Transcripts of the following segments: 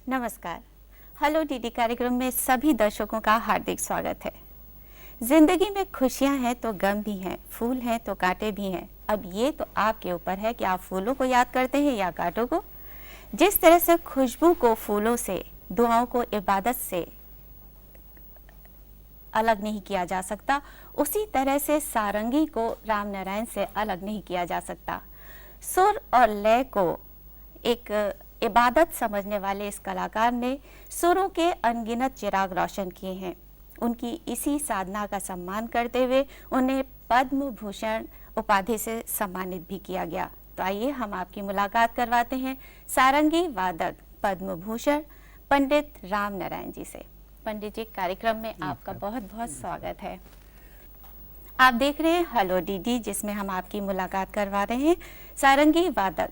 नमस्कार। Hello DD कार्यक्रम में सभी दर्शकों का हार्दिक स्वागत है। जिंदगी में खुशियां हैं तो गम भी हैं, फूल हैं तो कांटे भी हैं। अब ये तो आपके ऊपर है कि आप फूलों को याद करते हैं या कांटों को। जिस तरह से खुशबू को फूलों से, दुआओं को इबादत से अलग नहीं किया जा सकता, उसी तरह से सारंगी को राम नारायण से अलग नहीं किया जा सकता। सुर और लय को एक इबादत समझने वाले इस कलाकार ने सुरों के अनगिनत चिराग रोशन किए हैं। उनकी इसी साधना का सम्मान करते हुए उन्हें पद्म भूषण उपाधि से सम्मानित भी किया गया। तो आइए हम आपकी मुलाकात करवाते हैं सारंगी वादक पद्म भूषण पंडित राम नारायण जी से। पंडित जी, कार्यक्रम में आपका बहुत बहुत स्वागत है। आप देख रहे हैं हेलो डीडी, जिसमें हम आपकी मुलाकात करवा रहे हैं सारंगी वादक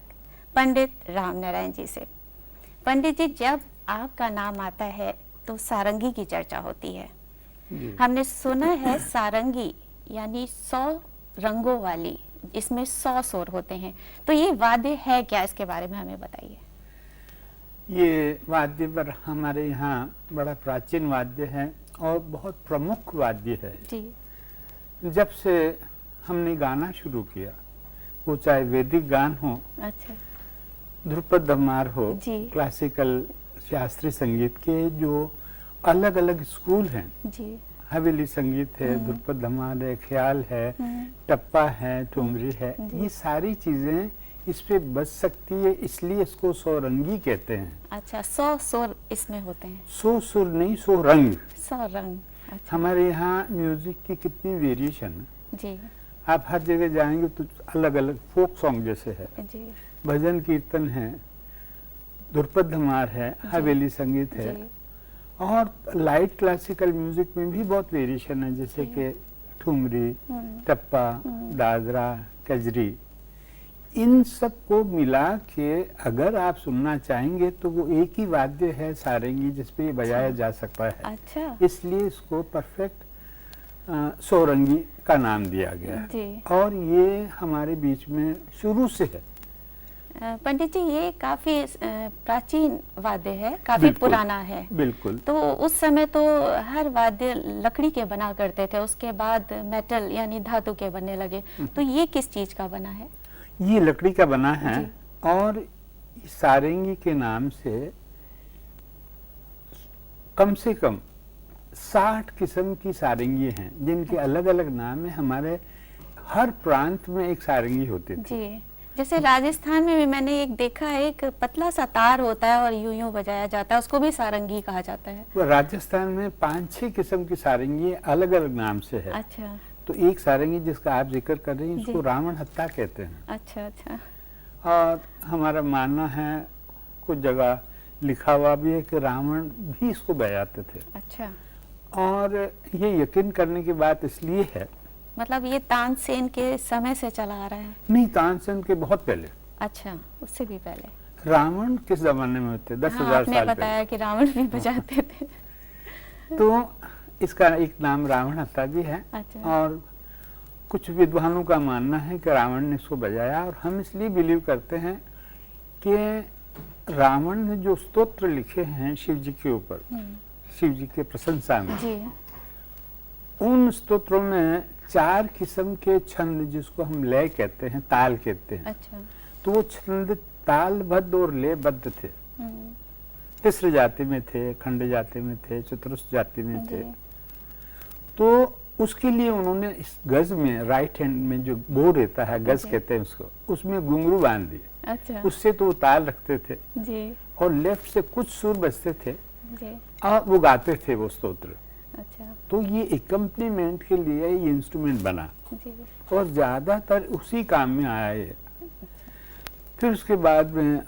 पंडित राम नारायण जी से। पंडित जी, जब आपका नाम आता है तो सारंगी की चर्चा होती है। हमने सुना है सारंगी यानी 100 रंगों वाली, इसमें 100 सुर होते हैं। तो ये वाद्य है क्या, इसके बारे में हमें बताइए। ये वाद्य पर हमारे यहाँ बड़ा प्राचीन वाद्य है और बहुत प्रमुख वाद्य है जी। जब से हमने गाना शुरू किया, वो चाहे वैदिक गान हो, अच्छा, ध्रुपद धमार हो, क्लासिकल शास्त्रीय संगीत के जो अलग अलग स्कूल हैं जी। हवेली संगीत है, ध्रुपद धमार है, ख्याल है, टप्पा है, ठुमरी है, ये सारी चीजें इस पे बज सकती है, इसलिए इसको सौरंगी कहते हैं। अच्छा, 100 सुर इसमें होते हैं। 100 सुर नहीं, 100 रंग। 100 रंग। अच्छा। हमारे यहाँ म्यूजिक की कितनी वेरिएशन जी। आप हर जगह जाएंगे तो अलग अलग फोक सॉन्ग जैसे है जी। भजन कीर्तन है, ध्रुपद धमार है, हवेली संगीत है, और लाइट क्लासिकल म्यूजिक में भी बहुत वेरिएशन है, जैसे कि ठुमरी, टप्पा, दादरा, कजरी। इन सब को मिला के अगर आप सुनना चाहेंगे तो वो एक ही वाद्य है सारंगी, जिसपे ये बजाया जा सकता है। अच्छा। इसलिए इसको परफेक्ट सौरंगी का नाम दिया गया है और ये हमारे बीच में शुरू से है। पंडित जी, ये काफी प्राचीन वाद्य है, काफी पुराना है। बिल्कुल। तो उस समय तो हर वाद्य लकड़ी के बना करते थे, उसके बाद मेटल यानी धातु के बनने लगे। तो ये किस चीज का बना है? ये लकड़ी का बना है और सारंगी के नाम से कम 60 किस्म की सारंगी हैं, जिनके अलग अलग नाम है। हमारे हर प्रांत में एक सारंगी होती थी जी। जैसे राजस्थान में भी मैंने एक देखा है, एक पतला सा तार होता है और यूं यूं बजाया जाता है, उसको भी सारंगी कहा जाता है। तो राजस्थान में 5-6 किस्म की सारंगी अलग अलग नाम से है। अच्छा। तो एक सारंगी जिसका आप जिक्र कर रही हैं, उसको रावण हत्ता कहते हैं। अच्छा अच्छा। और हमारा मानना है, कुछ जगह लिखा हुआ भी है कि रावण भी इसको बजाते थे। अच्छा। और ये यकीन करने की बात इसलिए है, मतलब ये तानसेन के समय से चला आ रहा है? नहीं, तानसेन के बहुत पहले। अच्छा, उससे भी पहले। रावण किस जमाने में होते? 10,000 साल आपने बताया कि रावण भी बजाते थे। तो इसका एक नाम रावण हत्ता भी है। अच्छा। और कुछ विद्वानों का मानना है कि रावण ने इसको बजाया, और हम इसलिए बिलीव करते हैं कि रावण ने जो स्तोत्र लिखे हैं शिव जी के ऊपर, शिव जी के प्रशंसा में जी। उन स्तोत्रों में 4 किस्म के छंद, जिसको हम लय कहते हैं, ताल कहते हैं। अच्छा। तो वो छंद तालबद्ध और लयबद्ध थे। तिस्र जाति में थे, खंड जाति में थे, चतुर्थ जाति में थे। तो उसके लिए उन्होंने इस गज में, राइट हैंड में जो बो रहता है, गज कहते हैं उसको, उसमें घुंघरू बांध दिए। अच्छा। उससे तो वो ताल रखते थे जी। और लेफ्ट से कुछ सुर बजते थे जी। और वो गाते थे वो स्तोत्र। अच्छा। तो ये एकम्पनीमेंट के लिए ये इंस्ट्रूमेंट बना जी। और ज्यादातर उसी काम में आया ये। फिर उसके बाद में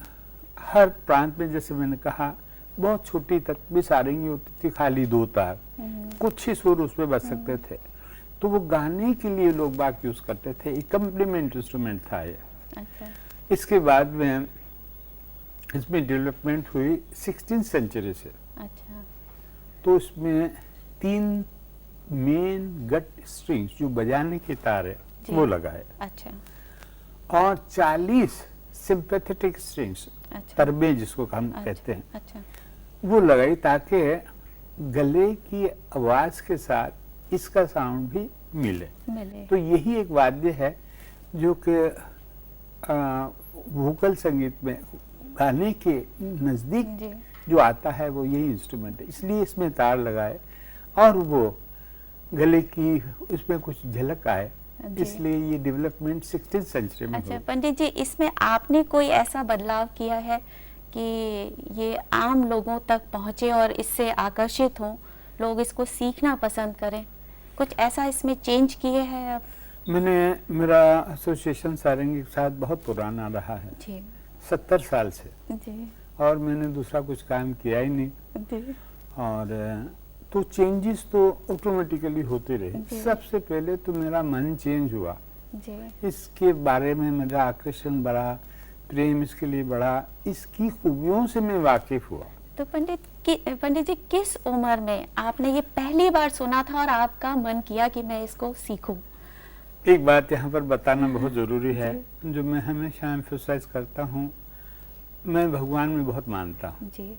हर प्रांत में, जैसे मैंने कहा, बहुत छोटी तक भी सारंगी होती थी, खाली 2 तार, कुछ ही सुर उसमें बज सकते थे। तो वो गाने के लिए लोग बाग यूज करते थे, एक कम्प्लीमेंट इंस्ट्रूमेंट था ये। अच्छा। इसके बाद में इसमें डेवलपमेंट हुई 16th सेंचुरी से। अच्छा। तो इसमें 3 मेन गट स्ट्रिंग्स जो बजाने के तार है जी। वो लगाए, अच्छा। और 40 सिंपैथेटिक स्ट्रिंग्स, अच्छा। तरबे जिसको हम अच्छा, कहते हैं, अच्छा। वो लगाई, ताकि गले की आवाज के साथ इसका साउंड भी मिले। तो यही एक वाद्य है जो कि वोकल संगीत में गाने के नजदीक जी। जो आता है वो यही इंस्ट्रूमेंट है, इसलिए इसमें तार लगाए और वो गले की उसमें कुछ झलक आए, जी। इसलिए ये डेवलपमेंट 16th सेंचुरी में अच्छा हुई। पंडित जी, इसमें आपने कोई ऐसा बदलाव किया है कि ये आम लोगों तक पहुंचे और इससे आकर्षित हों, लोग इसको सीखना पसंद करें? कुछ ऐसा इसमें चेंज किए हैं आप? मेरा एसोसिएशन सारंगी के साथ बहुत पुराना रहा है, जी 70 साल से, जी और मैंने दूसरा कुछ काम किया ही नहीं। जी और तो चेंजेस तो ऑटोमेटिकली होते रहे। जी। सबसे पहले तो मेरा मन चेंज हुआ, जी। इसके बारे में मेरा आकर्षण बढ़ा, प्रेम इसके लिए बढ़ा, इसकी खूबियों से मैं वाकिफ हुआ। तो पंडित जी, किस उम्र में आपने ये पहली बार सुना था और आपका मन किया कि मैं इसको सीखूं? एक बात यहाँ पर बताना बहुत ज़रूरी है, जो मैं हमेशा एम्फोसाइज करता हूँ, मैं भगवान में बहुत मानता हूँ जी।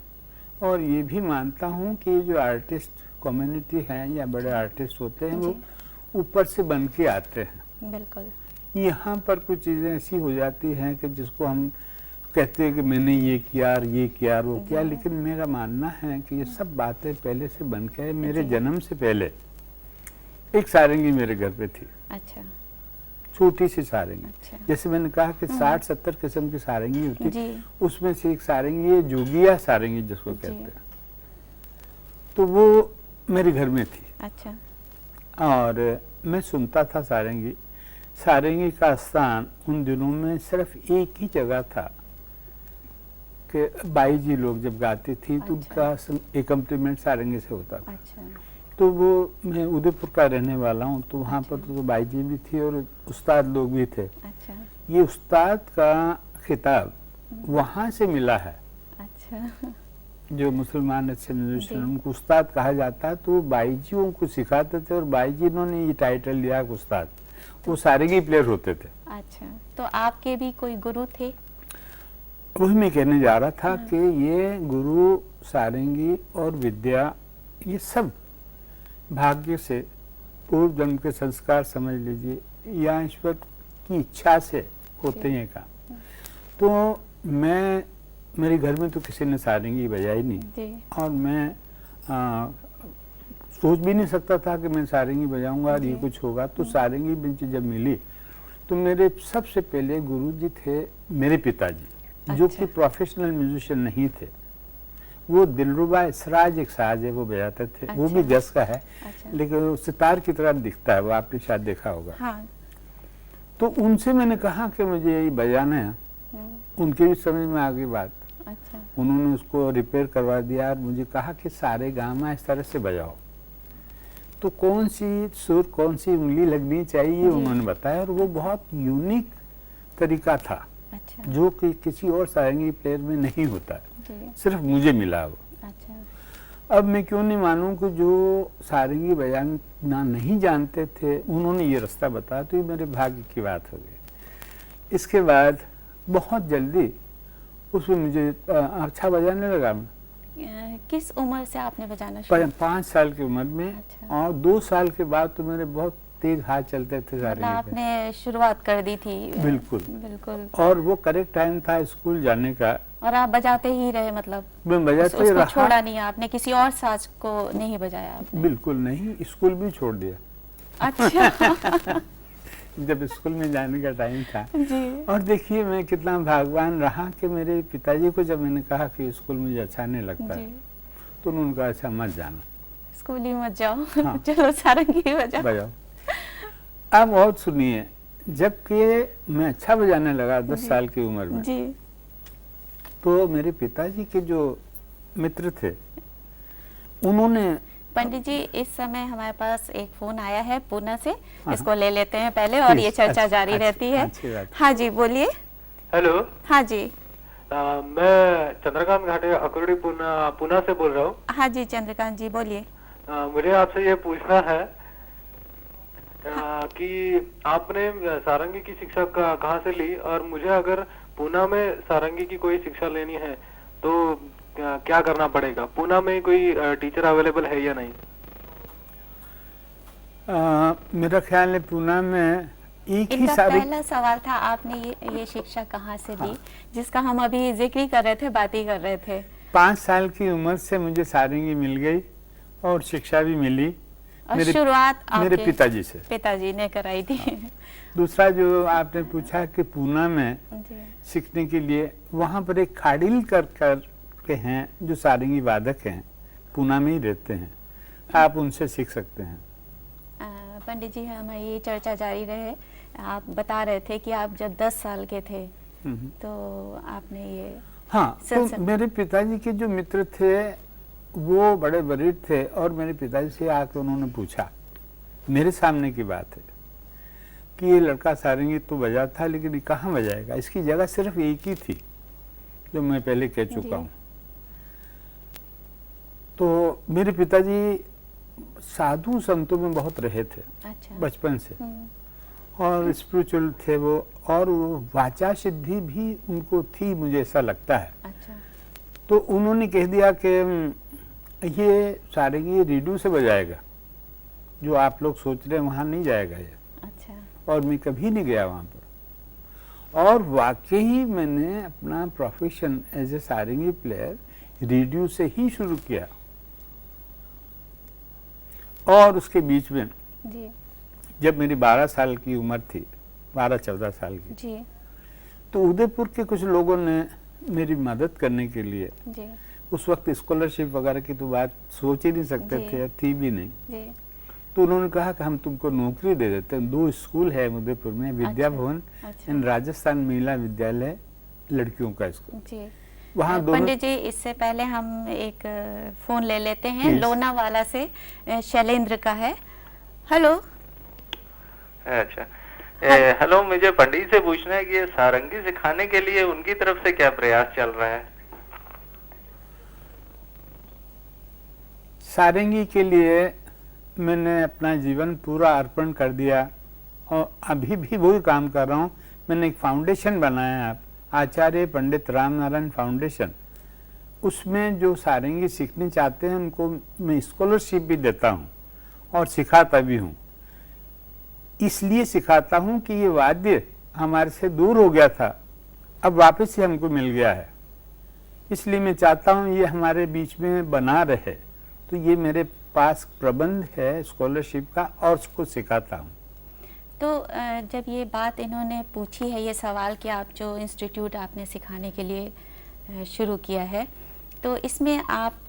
और ये भी मानता हूँ कि जो आर्टिस्ट कम्युनिटी है या बड़े आर्टिस्ट होते हैं, वो ऊपर से बन के आते हैं। बिल्कुल। यहाँ पर कुछ चीज़ें ऐसी हो जाती हैं कि जिसको हम कहते हैं कि मैंने ये किया और ये किया और वो किया, लेकिन मेरा मानना है कि ये सब बातें पहले से बन के, मेरे जन्म से पहले एक सारंगी मेरे घर पे थी। अच्छा। छोटी सी सारंगी। अच्छा। जैसे मैंने कहा कि 60-70 किस्म की सारंगी होती, जी। उसमें से एक सारंगी है जोगिया सारंगी जिसको जी। कहते हैं, तो वो मेरे घर में थी। अच्छा। और मैं सुनता था सारंगी। सारंगी का स्थान उन दिनों में सिर्फ एक ही जगह था कि बाई जी लोग जब गाती थी तो उनका एकम्प्लीमेंट सारंगी से होता था। अच्छा। तो वो, मैं उदयपुर का रहने वाला हूँ, तो वहाँ पर तो बाई जी भी थी और उस्ताद लोग भी थे। अच्छा। ये उस्ताद का खिताब वहाँ से मिला है। अच्छा। जो मुसलमान अच्छे म्यूजिशियन, उनको उस्ताद कहा जाता है, तो वो बाई जी उनको सिखाते थे और बाई जी ने ये टाइटल लिया उस्ताद। वो सारंगी प्लेयर होते थे। अच्छा, तो आपके भी कोई गुरु थे? वही मैं कहने जा रहा था कि ये गुरु, सारंगी और विद्या, ये सब भाग्य से, पूर्व जन्म के संस्कार समझ लीजिए, या ईश्वर की इच्छा से होते हैं काम। तो मेरे घर में तो किसी ने सारंगी बजाई नहीं जी। और मैं सोच भी नहीं सकता था कि मैं सारंगी बजाऊंगा और ये कुछ होगा। तो सारंगी मुझे जब मिली तो मेरे सबसे पहले गुरुजी थे मेरे पिताजी, जो कि प्रोफेशनल म्यूजिशियन नहीं थे। वो दिलरुबा इसराज एक साज है, वो बजाते थे। वो भी जस का है, लेकिन वो सितार की तरह दिखता है, वो आपने शायद देखा होगा। हाँ। तो उनसे मैंने कहा कि मुझे ये बजाना है। उनके भी समझ में आ गई बात। अच्छा। उन्होंने उसको रिपेयर करवा दिया और मुझे कहा कि सारे गामा इस तरह से बजाओ। तो कौन सी सुर, कौन सी उंगली लगनी चाहिए, उन्होंने बताया, और वो बहुत यूनिक तरीका था। अच्छा। जो कि किसी और सारंगी प्लेयर में नहीं होता, जी। सिर्फ मुझे मिला वो। अच्छा। अब मैं क्यों नहीं मानूं कि जो सारंगी बजाना नहीं जानते थे, उन्होंने ये रास्ता बताया, तो ये मेरे भाग्य की बात हो गई। इसके बाद बहुत जल्दी उसमें मुझे अच्छा बजाने लगा। किस उम्र से आपने बजाना शुरू? 5 साल की उम्र में। अच्छा। और 2 साल के बाद तो मेरे बहुत तेज हाथ चलते थे सारंगी पे। आपने शुरुआत कर दी थी? बिल्कुल बिल्कुल। और वो करेक्ट टाइम था स्कूल जाने का। और आप बजाते ही रहे, मतलब मैं बजाते ही उसको रहा। छोड़ा नहीं आपने? किसी और साज को नहीं बजाया आपने? बिल्कुल नहीं, स्कूल भी छोड़ दिया। अच्छा। जब स्कूल में जाने का टाइम था। जी। और देखिए मैं कितना भाग्यवान रहा कि मेरे पिताजी को जब मैंने कहा कि स्कूल मुझे अच्छा नहीं लगता है, तो उन्होंने कहा अच्छा मत जाना, स्कूल ही मत जाओ। हाँ। चलो सारंगी बजाओ। अब और सुनिए, जबकि मैं अच्छा बजाने लगा 10 साल की उम्र में, जी। तो मेरे पिताजी के जो मित्र थे उन्होंने पंडित जी, इस समय हमारे पास एक फोन आया है पुणे से, हाँ। इसको ले लेते हैं पहले और ये चर्चा अच्छा, जारी अच्छा, रहती है। अच्छी बात। हाँ जी, बोलिए। हेलो। हाँ जी। मैं चंद्रकांत घाटे अकुर्डी पुणे से बोल रहा हूँ। हाँ जी चंद्रकांत जी, बोलिए। मुझे आपसे ये पूछना है कि आपने सारंगी की शिक्षा कहाँ से ली, और मुझे अगर पुणे में सारंगी की कोई शिक्षा लेनी है तो क्या करना पड़ेगा? पुणे में कोई टीचर अवेलेबल है या नहीं? मेरा ख्याल है पुणे में एक ही इनका सारी पहला सवाल था, आपने ये शिक्षा कहाँ से ली, जिसका हम अभी जिक्र ही कर रहे थे, बात ही कर रहे थे। 5 साल की उम्र से मुझे सारंगी मिल गई और शिक्षा भी मिली। और शुरुआत मेरे आपके पिताजी से। पिताजी ने कराई थी। दूसरा जो आपने पूछा कि पुणे में जी। सीखने के लिए, वहाँ पर एक खाड़िल कर के हैं जो सारंगी वादक हैं, पुणे में ही रहते हैं, आप उनसे सीख सकते हैं। पंडित जी, हम ये चर्चा जारी रहे। आप बता रहे थे कि आप जब 10 साल के थे तो आपने ये हाँ, तो सिलसिला। मेरे पिताजी के जो मित्र थे वो बड़े वरीड थे और मेरे पिताजी से आके उन्होंने पूछा, मेरे सामने की बात है, कि ये लड़का सारंगी तो बजा था लेकिन ये कहाँ बजाएगा, इसकी जगह सिर्फ एक ही थी जो मैं पहले कह चुका हूँ। तो मेरे पिताजी साधु संतों में बहुत रहे थे अच्छा। बचपन से, और स्पिरिचुअल थे वो, और वो वाचा सिद्धि भी उनको थी, मुझे ऐसा लगता है। अच्छा। तो उन्होंने कह दिया कि ये सारंगी रेडियो से बजाएगा, जो आप लोग सोच रहे हैं वहाँ नहीं जाएगा ये। अच्छा। और मैं कभी नहीं गया वहाँ पर, और वाकई मैंने अपना profession as a sarangi player radio से ही शुरू किया। और उसके बीच में जी। जब मेरी 12 साल की उम्र थी, 12-14 साल की, जी। तो उदयपुर के कुछ लोगों ने मेरी मदद करने के लिए, जी। उस वक्त स्कॉलरशिप वगैरह की तो बात सोच ही नहीं सकते जी। थे, थी भी नहीं, जी। तो उन्होंने कहा कि हम तुमको नौकरी दे देते हैं। 2 स्कूल है उदयपुर में, विद्या अच्छा, भवन अच्छा। एंड राजस्थान महिला विद्यालय लड़कियों का स्कूल, जी। वहाँ दोनों। पंडित जी, इससे पहले हम एक फोन ले लेते हैं, Please. लोनावाला से शैलेंद्र का है। हेलो। अच्छा। हेलो, मुझे पंडित से पूछना है कि ये सारंगी सिखाने के लिए उनकी तरफ से क्या प्रयास चल रहा है? सारंगी के लिए मैंने अपना जीवन पूरा अर्पण कर दिया और अभी भी वही काम कर रहा हूँ। मैंने एक फाउंडेशन बनाया है, आचार्य पंडित रामनारायण फाउंडेशन। उसमें जो सारंगी सीखनी चाहते हैं उनको मैं स्कॉलरशिप भी देता हूँ और सिखाता भी हूँ। इसलिए सिखाता हूँ कि ये वाद्य हमारे से दूर हो गया था, अब वापस से हमको मिल गया है, इसलिए मैं चाहता हूँ ये हमारे बीच में बना रहे। तो ये मेरे पास प्रबंध है स्कॉलरशिप का और उसको सिखाता हूँ। तो जब ये बात इन्होंने पूछी है, ये सवाल कि आप जो इंस्टीट्यूट आपने सिखाने के लिए शुरू किया है, तो इसमें आप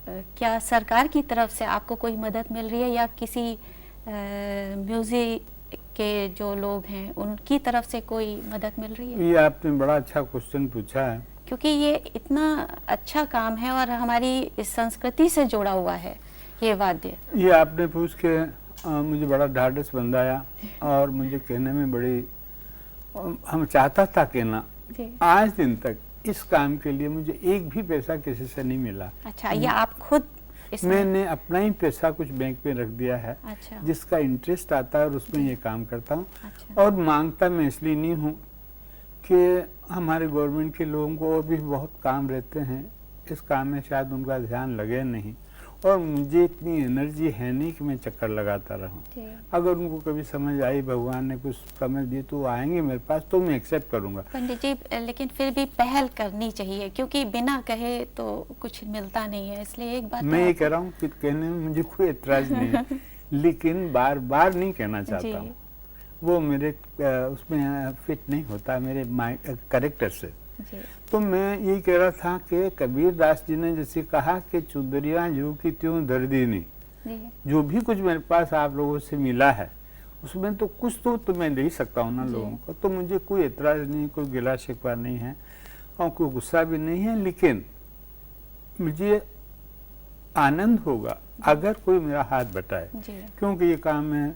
क्या सरकार की तरफ से आपको कोई मदद मिल रही है या किसी म्यूजिक के जो लोग हैं उनकी तरफ से कोई मदद मिल रही है? ये आपने बड़ा अच्छा क्वेश्चन पूछा है, क्योंकि ये इतना अच्छा काम है और हमारी इस संस्कृति से जुड़ा हुआ है ये वाद्य। ये आपने पूछ के मुझे बड़ा ढाढ़स बंधाया और मुझे कहने में बड़ी हम चाहता था कहना। जी। आज दिन तक इस काम के लिए मुझे एक भी पैसा किसी से नहीं मिला। अच्छा, ये आप खुद इसमें? मैंने अपना ही पैसा कुछ बैंक में रख दिया है। अच्छा। जिसका इंटरेस्ट आता है और उसमें ये काम करता हूँ। अच्छा। और मांगता मैं इसलिए नहीं हूँ कि हमारे गवर्नमेंट के लोगों को और भी बहुत काम रहते हैं, इस काम में शायद उनका ध्यान लगे नहीं, और मुझे इतनी एनर्जी है नहीं कि मैं चक्कर लगाता रहूं। अगर उनको कभी समझ आई, भगवान ने कुछ समझ दी तो आएंगे मेरे पास, तो मैं एक्सेप्ट करूंगा। पंडित जी, लेकिन फिर भी पहल करनी चाहिए, क्योंकि बिना कहे तो कुछ मिलता नहीं है। इसलिए एक बात मैं ये कह रहा हूँ कि कहने में मुझे कोई एतराज नहीं है लेकिन बार बार नहीं कहना चाहता हूँ, वो मेरे उसमें फिट नहीं होता मेरे कैरेक्टर से। जी। तो मैं यही कह रहा था कि कबीर दास जी ने जैसे कहा कि चुंदरिया जू की त्यों दर्दी नहीं, जो भी कुछ मेरे पास आप लोगों से मिला है उसमें तो कुछ तो मैं दे सकता हूँ ना लोगों को। तो मुझे कोई एतराज नहीं, कोई गिला शिकवा नहीं है। और कोई गुस्सा भी नहीं है, लेकिन मुझे आनंद होगा अगर कोई मेरा हाथ बटाए, जी क्योंकि ये काम मैं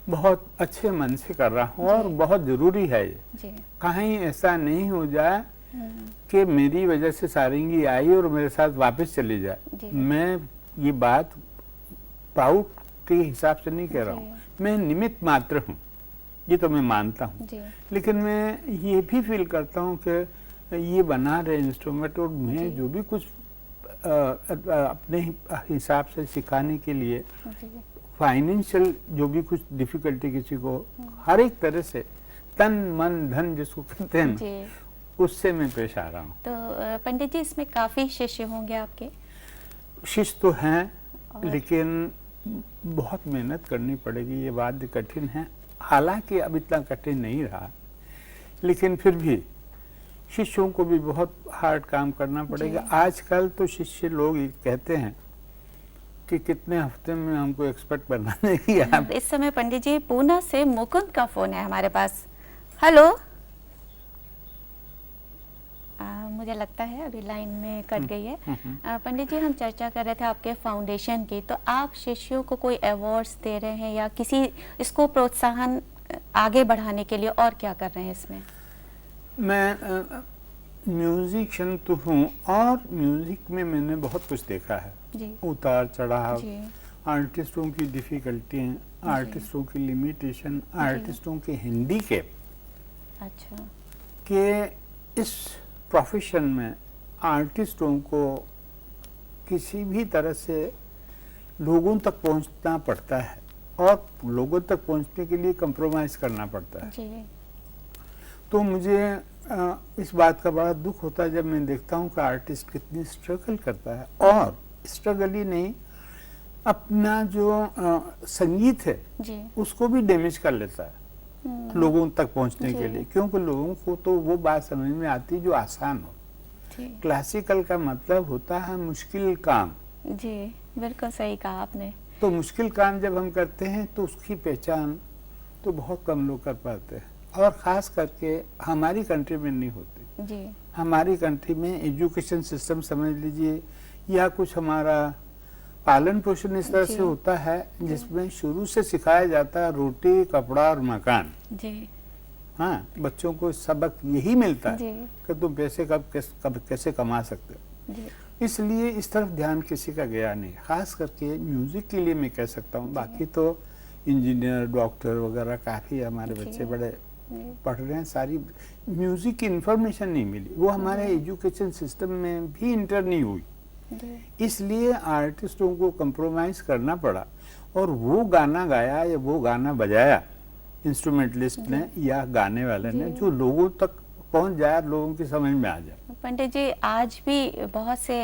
बहुत अच्छे मन से कर रहा हूँ और जी। बहुत ज़रूरी है ये। जी कहीं ऐसा नहीं हो जाए कि मेरी वजह से सारंगी आई और मेरे साथ वापस चली जाए। जी। मैं ये बात प्राउड के हिसाब से नहीं कह रहा हूँ, मैं निमित्त मात्र हूँ, ये तो मैं मानता हूँ, जी लेकिन मैं ये भी फील करता हूँ कि ये बना रहे इंस्ट्रूमेंट और मैं जी। जो भी कुछ अपने हिसाब से सिखाने के लिए जी फाइनेंशियल जो भी कुछ डिफिकल्टी किसी को, हर एक तरह से तन मन धन जिसको कहते हैं ना, जी। उससे मैं पेश आ रहा हूँ। तो पंडित जी इसमें काफी शिष्य होंगे आपके? शिष्य तो हैं, और- लेकिन बहुत मेहनत करनी पड़ेगी, ये बात कठिन है। हालांकि अब इतना कठिन नहीं रहा, लेकिन फिर भी शिष्यों को भी बहुत हार्ड काम करना पड़ेगा। जी। आजकल तो शिष्य लोग ये कहते हैं कि कितने हफ्ते में हमको एक्सपर्ट बनाने की आप। इस समय पंडित जी पूना से मुकुंद का फोन है हमारे पास। हेलो। मुझे लगता है अभी लाइन में कट गई है। पंडित जी हम चर्चा कर रहे थे आपके फाउंडेशन की, तो आप शिष्यों को कोई अवार्ड्स दे रहे हैं या किसी इसको प्रोत्साहन आगे बढ़ाने के लिए और क्या कर रहे हैं इसमें? मैं म्यूजिशियन तो हूँ और म्यूजिक में मैंने बहुत कुछ देखा है, जी उतार चढ़ाव, जी आर्टिस्टों की डिफिकल्टियाँ, आर्टिस्टों की लिमिटेशन, आर्टिस्टों के हैंडीकैप अच्छा के इस प्रोफेशन में आर्टिस्टों को किसी भी तरह से लोगों तक पहुंचना पड़ता है और लोगों तक पहुंचने के लिए कंप्रोमाइज़ करना पड़ता है। जी तो मुझे इस बात का बड़ा दुख होता है जब मैं देखता हूँ कि आर्टिस्ट कितनी स्ट्रगल करता है, और स्ट्रगल ही नहीं, अपना जो संगीत है जी उसको भी डैमेज कर लेता है लोगों तक पहुंचने जी। के लिए, क्योंकि लोगों को तो वो बात समझ में आती जो आसान हो। जी क्लासिकल का मतलब होता है मुश्किल काम, जी बिल्कुल सही कहा आपने। तो मुश्किल काम जब हम करते हैं तो उसकी पहचान तो बहुत कम लोग कर पाते हैं, और ख़ास करके हमारी कंट्री में नहीं होती। जी हमारी कंट्री में एजुकेशन सिस्टम समझ लीजिए या कुछ हमारा पालन पोषण इस तरह जी। से होता है जिसमें शुरू से सिखाया जाता है रोटी कपड़ा और मकान। जी हाँ, बच्चों को सबक यही मिलता है जी कि तुम पैसे कब कैसे कमा सकते हो। जी इसलिए इस तरफ ध्यान किसी का गया नहीं, खास करके म्यूजिक के लिए मैं कह सकता हूँ। बाकी तो इंजीनियर डॉक्टर वगैरह काफ़ी हमारे जी। बच्चे बड़े जी पढ़ रहे हैं, सारी म्यूजिक की इंफॉर्मेशन नहीं मिली, वो हमारे एजुकेशन सिस्टम में भी इंटर नहीं हुई, जी इसलिए आर्टिस्टों को कंप्रोमाइज करना पड़ा। और वो गाना गाया या वो गाना बजाया इंस्ट्रूमेंटलिस्ट ने या गाने वाले ने जी। जो लोगों तक पहुंच जाए, लोगों की समझ में आ जाए। पंडित जी आज भी बहुत से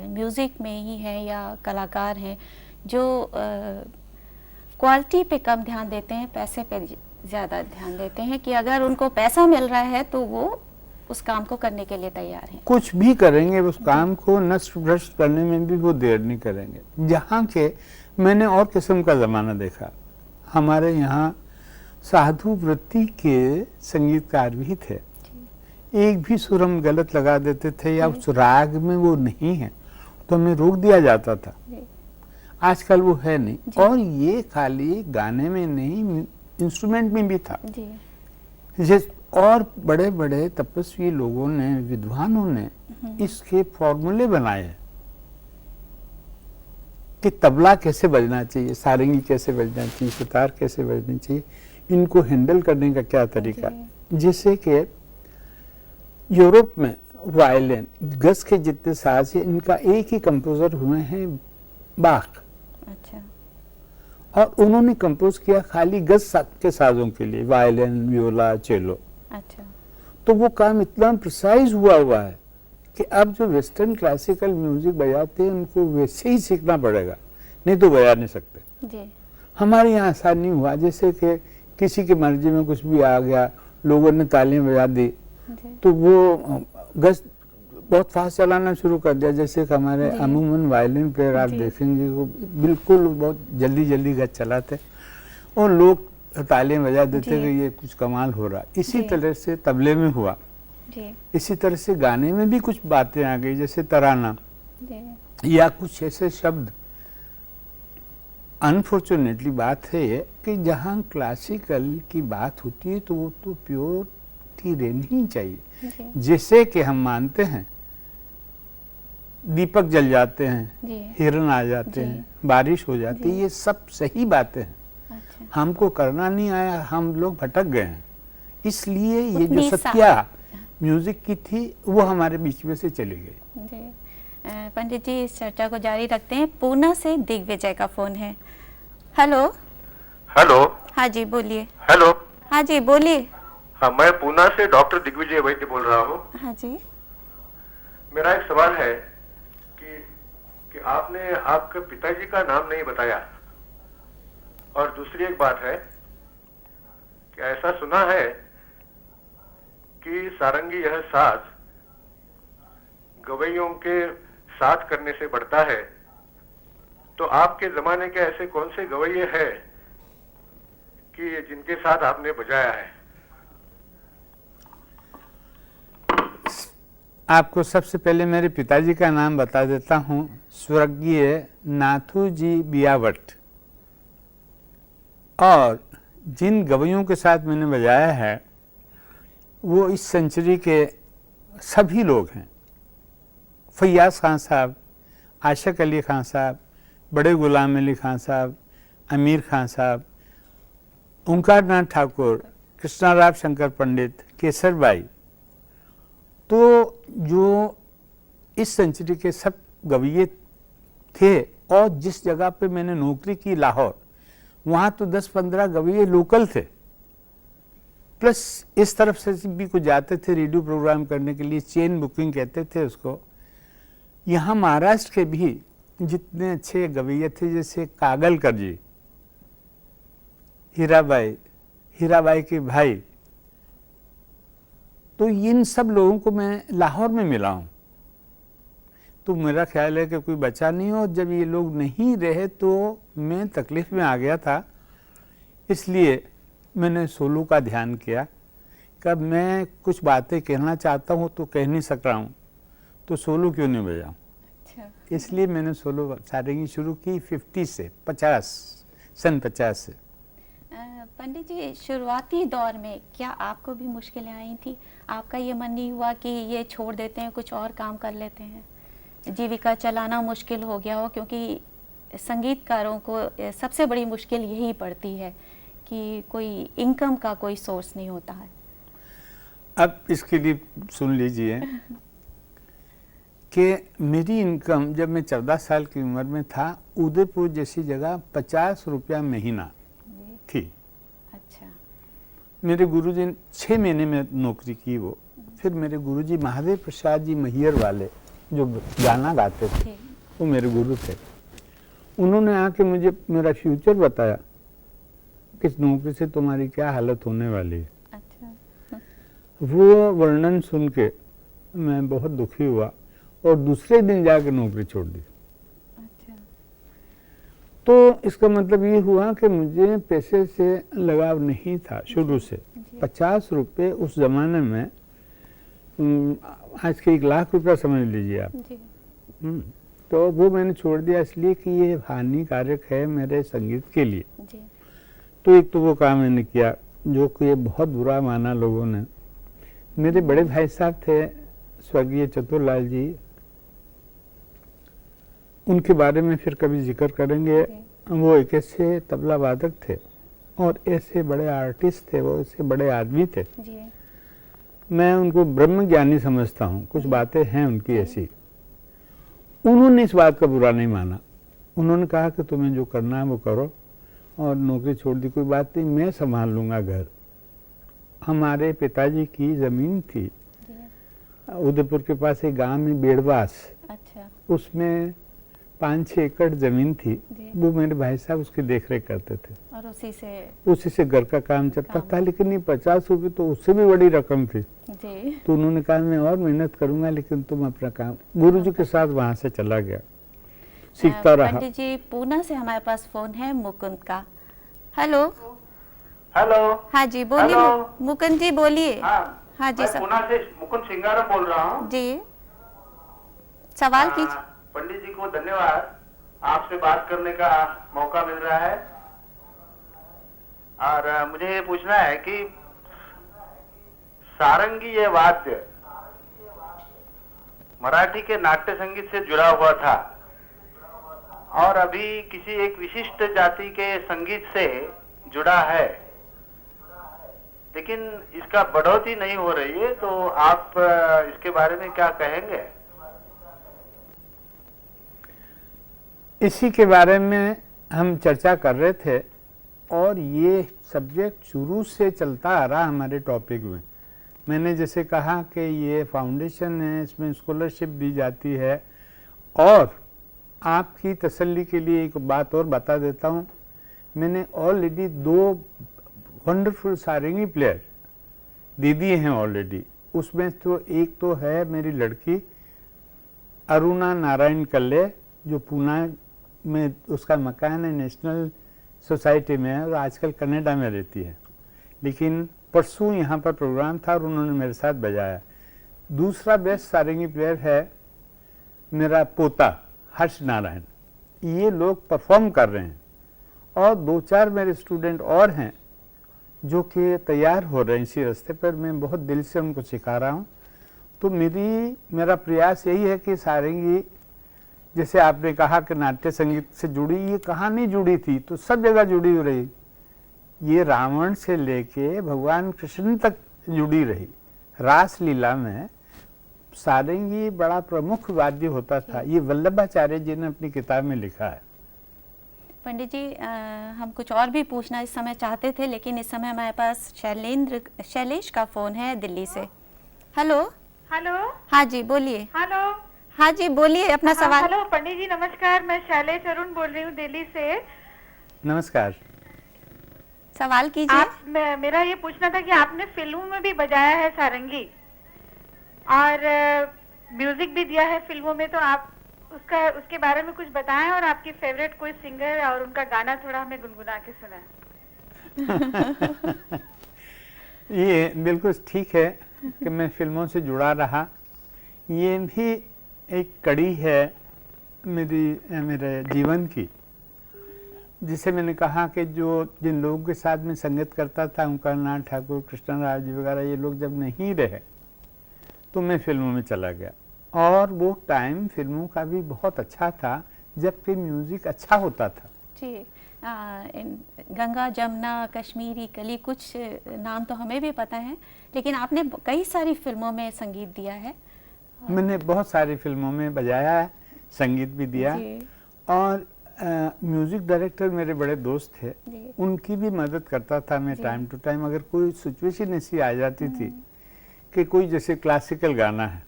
म्यूजिक में ही हैं या कलाकार हैं जो क्वालिटी पे कम ध्यान देते हैं, पैसे पे ज़्यादा ध्यान देते हैं कि अगर उनको पैसा मिल रहा है तो वो उस काम को करने के लिए तैयार हैं। कुछ भी करेंगे, उस काम को नष्ट भ्रष्ट करने में भी वो देर नहीं करेंगे। जहाँ के मैंने और किस्म का ज़माना देखा, हमारे यहाँ साधु वृत्ति के संगीतकार भी थे, एक भी सुर हम गलत लगा देते थे या उस राग में वो नहीं है तो हमें रोक दिया जाता था। जी आजकल वो है नहीं, जी। और ये खाली गाने में नहीं, इंस्ट्रूमेंट में भी था। जी जिस और बड़े बड़े तपस्वी लोगों ने, विद्वानों ने इसके फॉर्मूले बनाए हैं कि तबला कैसे बजना चाहिए, सारंगी कैसे बजना चाहिए, सितार कैसे बजनी चाहिए, इनको हैंडल करने का क्या तरीका। जैसे कि यूरोप में वायलिन गज के जितने साज हैं, इनका एक ही कंपोजर हुए हैं, बाख, अच्छा और उन्होंने कंपोज किया खाली गज के साजों के लिए, वायलिन वियोला चेलो। अच्छा तो वो काम इतना प्रिसाइज हुआ है कि अब जो वेस्टर्न क्लासिकल म्यूजिक बजाते हैं उनको वैसे ही सीखना पड़ेगा, नहीं तो बजा नहीं सकते। जी हमारे यहाँ ऐसा नहीं हुआ, जैसे कि किसी की मर्जी में कुछ भी आ गया, लोगों ने तालियां बजा दी जी तो वो गज बहुत फास्ट चलाना शुरू कर दिया। जैसे कि हमारे जी। अमूमन वायलिन प्लेयर आप जी। देखेंगे वो बिल्कुल बहुत जल्दी जल्दी गज चलाते और लोग तालियां बजा देते जी। कि ये कुछ कमाल हो रहा। इसी जी। तरह से तबले में हुआ जी इसी तरह से गाने में भी कुछ बातें आ गई, जैसे तराना जी या कुछ ऐसे शब्द। अनफॉर्चुनेटली बात है कि जहाँ क्लासिकल की बात होती है तो वो तो प्योर थी रहनी ही चाहिए। जी जैसे कि हम मानते हैं दीपक जल जाते हैं, जी हिरन आ जाते जी। हैं, बारिश हो जाती है, जी। ये सब सही बातें हैं। अच्छा हमको करना नहीं आया, हम लोग भटक गए हैं। इसलिए ये जो उतनी सत्या म्यूजिक की थी वो हमारे बीच में से चली गई। जी पंडित जी इस चर्चा को जारी रखते हैं। पूना से दिग्विजय का फोन है। हेलो। हेलो। हाँ जी बोलिए। हेलो। हाँ जी बोलिए। हाँ, मैं पूना से डॉक्टर दिग्विजय वैद्य बोल रहा हूँ। हाँ जी। मेरा एक सवाल है कि आपने आपके पिताजी का नाम नहीं बताया, और दूसरी एक बात है कि ऐसा सुना है कि सारंगी यह साज गवैयों के साथ करने से बढ़ता है, तो आपके जमाने के ऐसे कौन से गवैये हैं कि जिनके साथ आपने बजाया है? आपको सबसे पहले मेरे पिताजी का नाम बता देता हूँ, स्वर्गीय नाथू जी बियावट। और जिन गवैयों के साथ मैंने बजाया है वो इस सेंचुरी के सभी लोग हैं। फैयाज खान साहब, आशिक अली खान साहब, बड़े गुलाम अली खान साहब, अमीर खान साहब, ओंकार नाथ ठाकुर, कृष्णाराव शंकर पंडित, केसर बाई। तो जो इस सेंचुरी के सब गवैये थे, और जिस जगह पे मैंने नौकरी की लाहौर, वहाँ तो 10-15 गवैये लोकल थे, प्लस इस तरफ से भी कुछ जाते थे रेडियो प्रोग्राम करने के लिए, चेन बुकिंग कहते थे उसको। यहाँ महाराष्ट्र के भी जितने अच्छे गवैये थे, जैसे कागलकर जी, हीराबाई के भाई, तो इन सब लोगों को मैं लाहौर में मिला हूँ। तो मेरा ख्याल है कि कोई बचा नहीं हो। जब ये लोग नहीं रहे तो मैं तकलीफ में आ गया था, इसलिए मैंने सोलो का ध्यान किया। कब मैं कुछ बातें कहना चाहता हूँ तो कह नहीं सक रहा हूँ, तो सोलो क्यों नहीं बजाऊँ। अच्छा। इसलिए मैंने सोलो सारंगी शुरू की 50 से। पंडित जी शुरुआती दौर में क्या आपको भी मुश्किलें आई थी? आपका ये मन नहीं हुआ कि ये छोड़ देते हैं, कुछ और काम कर लेते हैं? जीविका चलाना मुश्किल हो गया हो, क्योंकि संगीतकारों को सबसे बड़ी मुश्किल यही पड़ती है कि कोई इनकम का कोई सोर्स नहीं होता है। अब इसके लिए सुन लीजिए कि मेरी इनकम जब मैं 14 साल की उम्र में था, उदयपुर जैसी जगह 50 रुपया महीना थी। अच्छा। मेरे गुरुजी ने 6 महीने में नौकरी की वो। फिर मेरे गुरुजी महादेव प्रसाद जी मैहर वाले, जो गाना गाते थे, वो मेरे गुरु थे। उन्होंने आके मुझे मेरा फ्यूचर बताया कि इस नौकरी से तुम्हारी क्या हालत होने वाली है। अच्छा। वो वर्णन सुन के मैं बहुत दुखी हुआ और दूसरे दिन जाकर नौकरी छोड़ दी। अच्छा। तो इसका मतलब ये हुआ कि मुझे पैसे से लगाव नहीं था शुरू से। 50 रुपये उस जमाने में आज के 1 लाख रुपया समझ लीजिए आप। जी। तो वो मैंने छोड़ दिया इसलिए कि ये हानिकारक है मेरे संगीत के लिए। जी। तो एक तो वो काम मैंने किया जो कि ये बहुत बुरा माना लोगों ने। मेरे बड़े भाई साहब थे स्वर्गीय चतुरलाल जी, उनके बारे में फिर कभी जिक्र करेंगे। वो एक ऐसे तबला वादक थे और ऐसे बड़े आर्टिस्ट थे, वो ऐसे बड़े आदमी थे। जी। मैं उनको ब्रह्म ज्ञानी समझता हूँ, कुछ बातें हैं उनकी ऐसी। उन्होंने इस बात का बुरा नहीं माना। उन्होंने कहा कि तुम्हें जो करना है वो करो, और नौकरी छोड़ दी, कोई बात नहीं, मैं संभाल लूँगा घर। हमारे पिताजी की ज़मीन थी उदयपुर के पास एक गांव में बेड़वास। अच्छा। उसमें 5-6 एकड़ ज़मीन थी। वो मेरे भाई साहब उसकी देखरेख करते थे और उसी से घर का काम चलता था। लेकिन ये 50 रुपये तो उससे भी बड़ी रकम थी। जी। तो उन्होंने कहा मैं और मेहनत करूंगा, लेकिन तुम अपना काम। गुरुजी के साथ वहां से चला गया, सीखता रहा। पंडित जी पूना से हमारे पास फोन है मुकुंद का। हेलो। हेलो। हाँ जी बोलिए। हेलो। मुकुंद जी बोलिए। हाँ, हाँ जी मैं सब पुणे से मुकुंद सिंगारम बोल रहा हूँ। जी सवाल कीजिए। पंडित जी को धन्यवाद, आपसे बात करने का मौका मिल रहा है। और मुझे ये पूछना है कि सारंगी ये वाद्य मराठी के नाट्य संगीत से जुड़ा हुआ था और अभी किसी एक विशिष्ट जाति के संगीत से जुड़ा है, लेकिन इसका बढ़ोतरी नहीं हो रही है, तो आप इसके बारे में क्या कहेंगे? इसी के बारे में हम चर्चा कर रहे थे और ये सब्जेक्ट शुरू से चलता आ रहा हमारे टॉपिक में। मैंने जैसे कहा कि ये फाउंडेशन है, इसमें स्कॉलरशिप दी जाती है। और आपकी तसल्ली के लिए एक बात और बता देता हूँ, मैंने ऑलरेडी 2 वंडरफुल सारंगी प्लेयर दे दिए हैं ऑलरेडी। उसमें तो एक तो है मेरी लड़की अरुणा नारायण कल्ले, जो पुणे में उसका मकान है, नेशनल सोसाइटी में है और आजकल कनाडा में रहती है, लेकिन परसों यहाँ पर प्रोग्राम था और उन्होंने मेरे साथ बजाया। दूसरा बेस्ट सारंगी प्लेयर है मेरा पोता हर्ष नारायण। ये लोग परफॉर्म कर रहे हैं और 2-4 मेरे स्टूडेंट और हैं जो कि तैयार हो रहे हैं इसी रास्ते पर। मैं बहुत दिल से उनको सिखा रहा हूँ। तो मेरा प्रयास यही है कि सारंगी, जैसे आपने कहा कि नाट्य संगीत से जुड़ी, ये कहाँ नहीं जुड़ी थी, तो सब जगह जुड़ी रही। ये रावण से लेके भगवान कृष्ण तक जुड़ी रही। रास लीला में सारंगी बड़ा प्रमुख वाद्य होता था। ये वल्लभाचार्य जी ने अपनी किताब में लिखा है। पंडित जी हम कुछ और भी पूछना इस समय चाहते थे, लेकिन इस समय हमारे पास शैलेश का फोन है दिल्ली से। हेलो। हेलो। हाँ जी बोलिए। हेलो। हाँ जी बोलिए अपना सवाल। हेलो पंडित जी नमस्कार, मैं शैलेश अरुण बोल रही हूँ दिल्ली से। नमस्कार। सवाल कीजिए। मेरा ये पूछना था कि आपने फिल्मों में भी बजाया है सारंगी और म्यूजिक भी दिया है फिल्मों में, तो आप उसके बारे में कुछ बताएं और आपकी फेवरेट कोई सिंगर और उनका गाना थोड़ा हमें गुनगुना के सुनाएं। ये बिल्कुल ठीक है कि मैं फिल्मों से जुड़ा रहा। ये भी एक कड़ी है मेरे जीवन की, जिसे मैंने कहा कि जिन लोगों के साथ मैं संगत करता था, ओंकारनाथ ठाकुर, कृष्णराज जी वगैरह, ये लोग जब नहीं रहे तो मैं फिल्मों में चला गया। और वो टाइम फिल्मों का भी बहुत अच्छा था जबकि म्यूजिक अच्छा होता था। जी गंगा, जमुना, कश्मीरी कली, कुछ नाम तो हमें भी पता है, लेकिन आपने कई सारी फिल्मों में संगीत दिया है। मैंने बहुत सारी फिल्मों में बजाया है, संगीत भी दिया। और म्यूजिक डायरेक्टर मेरे बड़े दोस्त थे, उनकी भी मदद करता था मैं टाइम टू टाइम। अगर कोई सिचुएशन ऐसी आ जाती थी कि कोई जैसे क्लासिकल गाना है,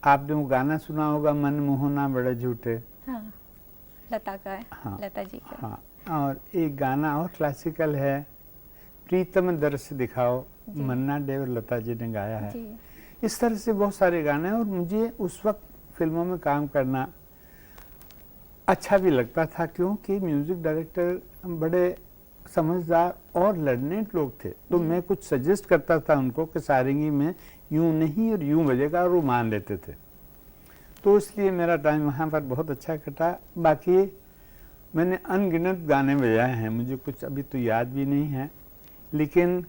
आपने वो गाना सुना होगा, मन मोहना बड़े झूठे। हाँ, लता का है। हाँ, लता जी का। हाँ, और एक गाना और क्लासिकल है, प्रीतम दर्श दिखाओ, मन्ना डे और लता जी ने गाया है। इस तरह से बहुत सारे गाने हैं और मुझे उस वक्त फिल्मों में काम करना अच्छा भी लगता था, क्योंकि म्यूजिक डायरेक्टर बड़े समझदार और लर्नेड लोग थे। तो मैं कुछ सजेस्ट करता था उनको कि सारंगी में यूं नहीं और यूं बजेगा, और वो मान लेते थे। तो इसलिए मेरा टाइम वहाँ पर बहुत अच्छा कटा। बाकी मैंने अनगिनत गाने बजाए हैं, मुझे कुछ अभी तो याद भी नहीं है, लेकिन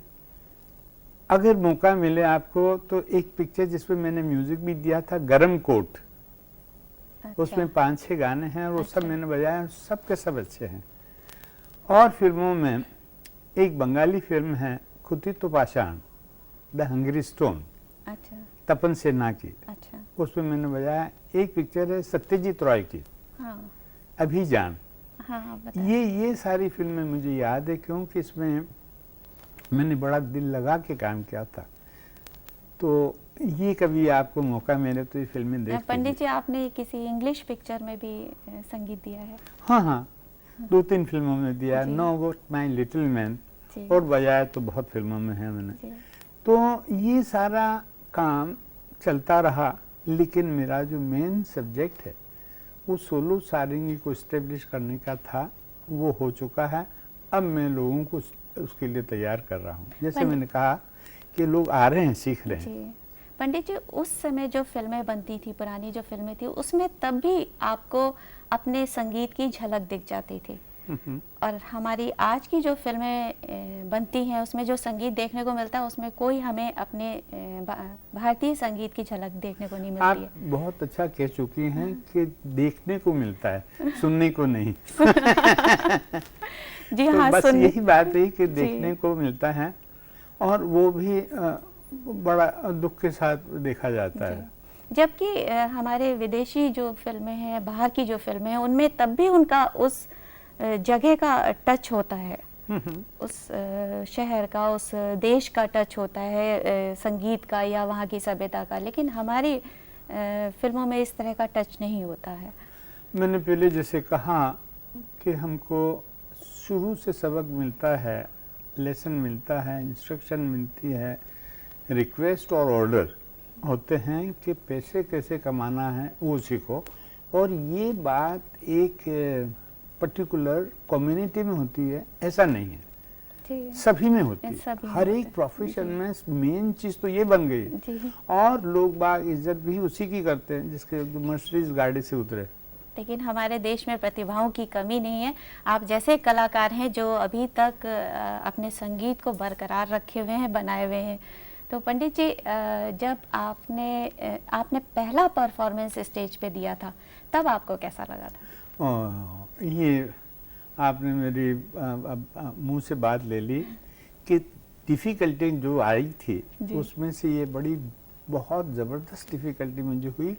अगर मौका मिले आपको तो एक पिक्चर जिसमें मैंने म्यूजिक भी दिया था, गरम कोट। अच्छा। उसमें 5-6 गाने हैं और वो सब मैंने बजाए, सब के सब अच्छे हैं। और फिल्मों में एक बंगाली फिल्म है, खुदी तो पाषाण, द हंग्री स्टोन। अच्छा। तपन सेना की। अच्छा। उसमें मैंने बजाया। एक पिक्चर है सत्यजीत रॉय की, हाँ। अभिजान। हाँ, ये सारी फिल्में मुझे याद है, क्योंकि इसमें मैंने बड़ा दिल लगा के काम किया था। तो ये कभी आपको मौका मिले तो ये फिल्में देख। पंडित जी आपने किसी इंग्लिश पिक्चर में भी संगीत दिया है? हाँ, 2-3 फिल्मों में दिया, know about my little man, और बजाया तो बहुत फिल्मों में है मैंने। तो ये सारा काम चलता रहा, लेकिन मेरा जो मेन सब्जेक्ट है वो सोलो सारंगी को इस्टेब्लिश करने का था, वो हो चुका है। अब मैं लोगों को उसके लिए तैयार कर रहा हूँ। जैसे मैंने कहा कि लोग आ रहे हैं, सीख रहे हैं। जी पंडित जी, उस समय जो फिल्में बनती थी, पुरानी जो फिल्में थी, उसमें तब भी आपको अपने संगीत की झलक दिख जाती थी। और हमारी आज की जो फिल्में बनती हैं उसमें जो संगीत देखने को मिलता है उसमें कोई हमें अपने भारतीय संगीत की झलक देखने को नहीं मिलती आप है। बहुत अच्छा कह चुकी हैं कि देखने को मिलता है, सुनने को नहीं। जी तो हाँ, बस यही बात है कि देखने को मिलता है, और वो भी बड़ा दुख के साथ देखा जाता है। जबकि हमारे विदेशी जो फिल्में हैं, बाहर की जो फिल्में हैं, उनमें तब भी उनका उस जगह का टच होता है, उस शहर का, उस देश का टच होता है, संगीत का या वहाँ की सभ्यता का। लेकिन हमारी फिल्मों में इस तरह का टच नहीं होता है। मैंने पहले जैसे कहा कि हमको शुरू से सबक मिलता है, लेसन मिलता है, इंस्ट्रक्शन मिलती है, रिक्वेस्ट और ऑर्डर होते हैं कि पैसे कैसे कमाना है वो सीखो। और ये बात एक पर्टिकुलर कम्युनिटी में होती है ऐसा नहीं है, जी, सभी में होती है। सभी में हर होता एक है। प्रोफेशन में मेन चीज तो ये बन गई है। जी। और लोग बाग इज्जत भी उसी की करते हैं जिसके मर्सिडीज गाड़ी से उतरे। लेकिन हमारे देश में प्रतिभाओं की कमी नहीं है। आप जैसे कलाकार हैं जो अभी तक अपने संगीत को बरकरार रखे हुए हैं, बनाए हुए हैं। तो पंडित जी, जब आपने पहला परफॉर्मेंस स्टेज पे दिया था, तब आपको कैसा लगा था? ये आपने मेरी मुंह से बात ले ली कि डिफ़िकल्टी जो आई थी उसमें से ये बड़ी बहुत ज़बरदस्त डिफ़िकल्टी मुझे हुई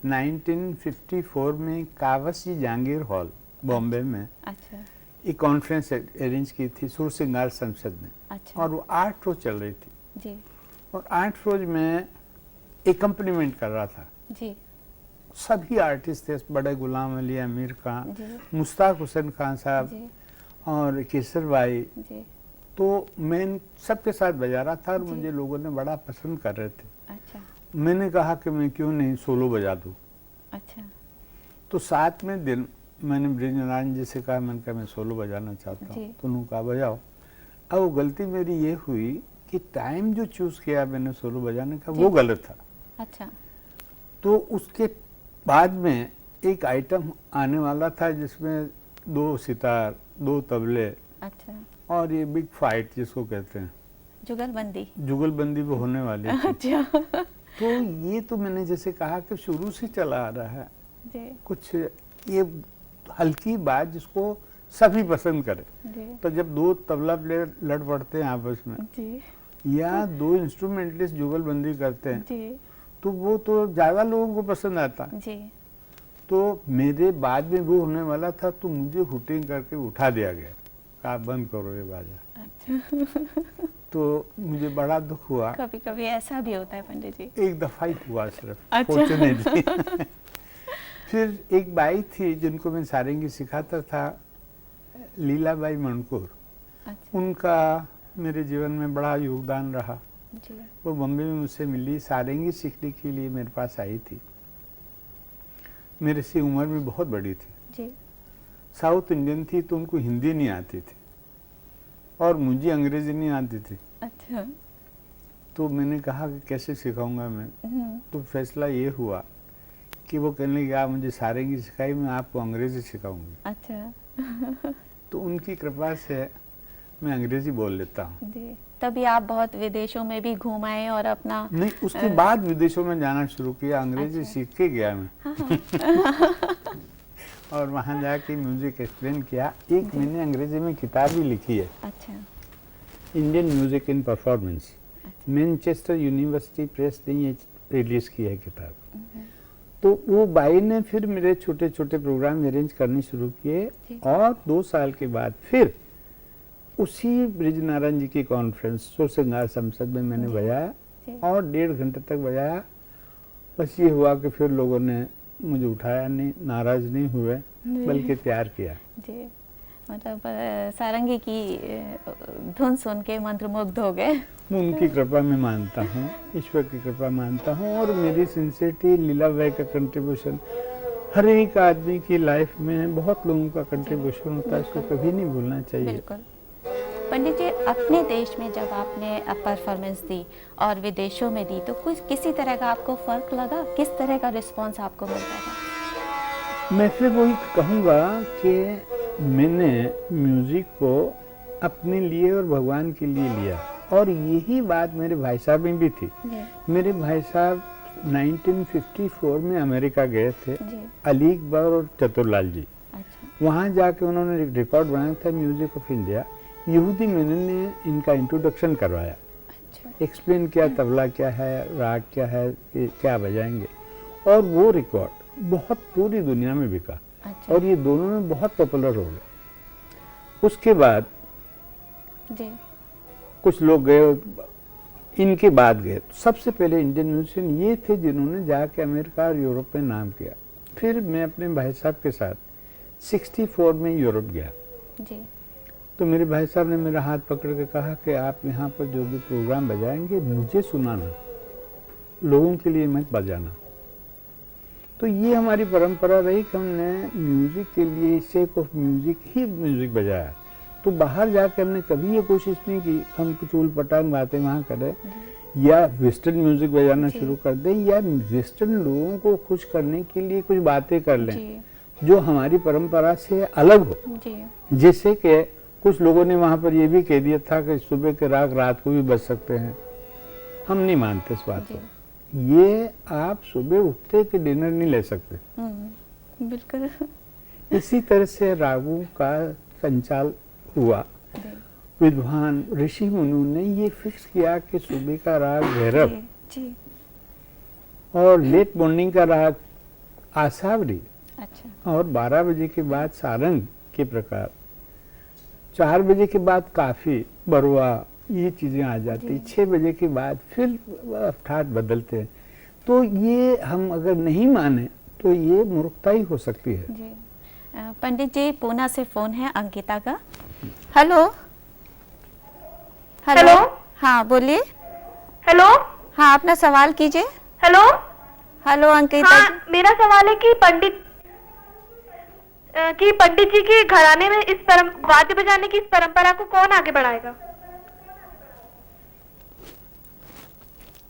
1954 में कावसी जहांगीर हॉल बॉम्बे में। अच्छा। एक कॉन्फ्रेंस अरेंज की थी सुर सिंगार संसद ने। अच्छा। और वो 8 रोज चल रही थी। जी। और 8 रोज में एकम्पनीमेंट कर रहा था। जी। सभी आर्टिस्ट थे, बड़े गुलाम अली, आमिर खान, जी। मुश्ताक हुसैन खान साहब जी। और केसर भाई। जी। तो मैं सबके साथ बजा रहा था और मुझे लोगों ने बड़ा पसंद कर रहे थे। अच्छा। मैंने कहा कि मैं क्यों नहीं सोलो बजा दूं। अच्छा। तो 7वें दिन मैंने ब्रिजनारायण जी से कहा, मैंने कहा मैं सोलो बजाना चाहता हूँ। तो उन्होंने कहा बजाओ। अब वो गलती मेरी ये हुई कि टाइम जो चूज किया मैंने सोलो बजाने का वो गलत था। अच्छा। तो उसके बाद में एक आइटम आने वाला था जिसमें 2 सितार, 2 तबले। अच्छा। और ये बिग फाइट जिसको कहते हैं, जुगलबंदी। जुगलबंदी वो होने वाली थी। अच्छा। तो ये तो मैंने जैसे कहा कि शुरू से चला आ रहा है जी। कुछ ये हल्की बात जिसको सभी पसंद करें। जी। तो जब 2 तबला प्लेयर लड़ पड़ते हैं आपस में जी। या 2 इंस्ट्रूमेंटलिस्ट जुगलबंदी करते हैं जी। तो वो तो ज्यादा लोगों को पसंद आता है। जी। तो मेरे बाद में वो होने वाला था तो मुझे हुटिंग करके उठा दिया गया, कहा बंद करो ये बाजा। अच्छा। तो मुझे बड़ा दुख हुआ। कभी कभी ऐसा भी होता है पंडित जी। एक दफा ही हुआ सिर्फ, अच्छा। फॉर्चुनेटली। फिर एक बाई थी जिनको मैं सारंगी सिखाता था, लीलाबाई मणकुर। अच्छा। उनका मेरे जीवन में बड़ा योगदान रहा। जी। वो बम्बे में मुझसे मिली, सारंगी सीखने के लिए मेरे पास आई थी। मेरे से उम्र में बहुत बड़ी थी। जी। साउथ इंडियन थी तो उनको हिंदी नहीं आती थी और मुझे अंग्रेजी नहीं आती थी। अच्छा। तो मैंने कहा कि कैसे सिखाऊंगा मैं। तो फैसला ये हुआ कि वो कहने लगे आप मुझे सारंगी सिखाई, मैं आपको अंग्रेजी सिखाऊंगी। अच्छा। तो उनकी कृपा से मैं अंग्रेजी बोल लेता हूँ। जी। तभी आप बहुत विदेशों में भी घूम आए और अपना नहीं, उसके बाद विदेशों में जाना शुरू किया, अंग्रेजी अच्छा। सीख के गया मैं। और वहाँ जाके म्यूजिक एक्सप्लेन किया। एक मैंने अंग्रेजी में किताब भी लिखी है, अच्छा। Indian music in performance. Manchester university press ने ये रिलीज की है किताब। तो वो बाई ने फिर मेरे छोटे छोटे प्रोग्राम अरेंज करने शुरू किए और 2 साल के बाद फिर उसी ब्रिजनारायण जी की कॉन्फ्रेंस सुर सिंगार संसद में मैंने बजाया और 1.5 घंटे तक बजाया। बस ये हुआ कि फिर लोगों ने मुझे उठाया नहीं, नाराज नहीं हुए, बल्कि प्यार किया। जी। मतलब सारंगी की धुन सुन के मंत्रमुग्ध हो गए। मैं उनकी कृपा में मानता हूँ, ईश्वर की कृपा मानता हूँ। और मेरी सिंसियरिटी, लीलाबाई का कंट्रीब्यूशन, हर एक आदमी की लाइफ में बहुत लोगों का कंट्रीब्यूशन होता है, इसको कभी नहीं भूलना चाहिए। बिल्कुल। पंडित जी, अपने देश में जब आपने परफॉर्मेंस दी और विदेशों में दी तो कुछ किसी तरह का आपको फर्क लगा? किस तरह का रिस्पांस आपको मिलता था? मैं फिर वही कहूँगा कि मैंने म्यूजिक को अपने लिए और भगवान के लिए लिया, और यही बात मेरे भाई साहब में भी थी। जी, मेरे भाई साहब 1954 में अमेरिका गए थे, जी, अली इकबाल और चतुरलाल जी। अच्छा, वहाँ जाके उन्होंने एक रिकॉर्ड बनाया था, म्यूजिक ऑफ इंडिया। यहूदी मेनन ने इनका इंट्रोडक्शन करवाया, अच्छा, एक्सप्लेन किया तबला क्या है, राग क्या है, ये क्या बजाएंगे, और वो रिकॉर्ड बहुत पूरी दुनिया में बिका अच्छा, और ये दोनों में बहुत पॉपुलर हो गए। उसके बाद जी, कुछ लोग गए, इनके बाद गए। सबसे पहले इंडियन म्यूजिशियन ये थे जिन्होंने जाके अमेरिका और यूरोप में नाम किया। फिर मैं अपने भाई साहब के साथ 64 में यूरोप गया, जी, तो मेरे भाई साहब ने मेरा हाथ पकड़ के कहा कि आप यहाँ पर जो भी प्रोग्राम बजाएंगे मुझे सुनाना, लोगों के लिए मत बजाना। तो ये हमारी परंपरा रही कि हमने म्यूजिक के लिए, sake of music he music बजाया। तो बाहर जाके हमने कभी ये कोशिश नहीं की हम कुछ उल पटांग बातें वहाँ करें या वेस्टर्न म्यूजिक बजाना जी। शुरू कर दें या वेस्टर्न लोगों को खुश करने के लिए कुछ बातें कर लें जी, जो हमारी परंपरा से अलग हो। जी, जैसे कि कुछ लोगों ने वहाँ पर ये भी कह दिया था कि सुबह के राग रात को भी बज सकते हैं। हम नहीं मानते इस बात को। ये आप सुबह उठते के डिनर नहीं ले सकते। बिल्कुल, इसी तरह से रागों का संचाल हुआ। जी, विद्वान ऋषि मुनियों ने ये फिक्स किया कि सुबह का राग भैरव जी, जी, और लेट मॉर्निंग का राग आसावरी अच्छा, और 12 बजे के बाद सारंग के प्रकार, 4 बजे के बाद काफी बरवा, ये चीजें आ जाती। 6 बजे के बाद फिर ठाट बदलते हैं। तो ये हम अगर नहीं माने तो ये मूर्खता ही हो सकती है। जी। पंडित जी, पूना से फोन है अंकिता का। Hello, hello. हाँ बोलिए। हेलो। हाँ, अपना सवाल कीजिए। हेलो। हेलो अंकिता हाँ, जी। मेरा सवाल है कि पंडित जी के घराने में इस वाद्य बजाने की इस परंपरा को कौन आगे बढ़ाएगा?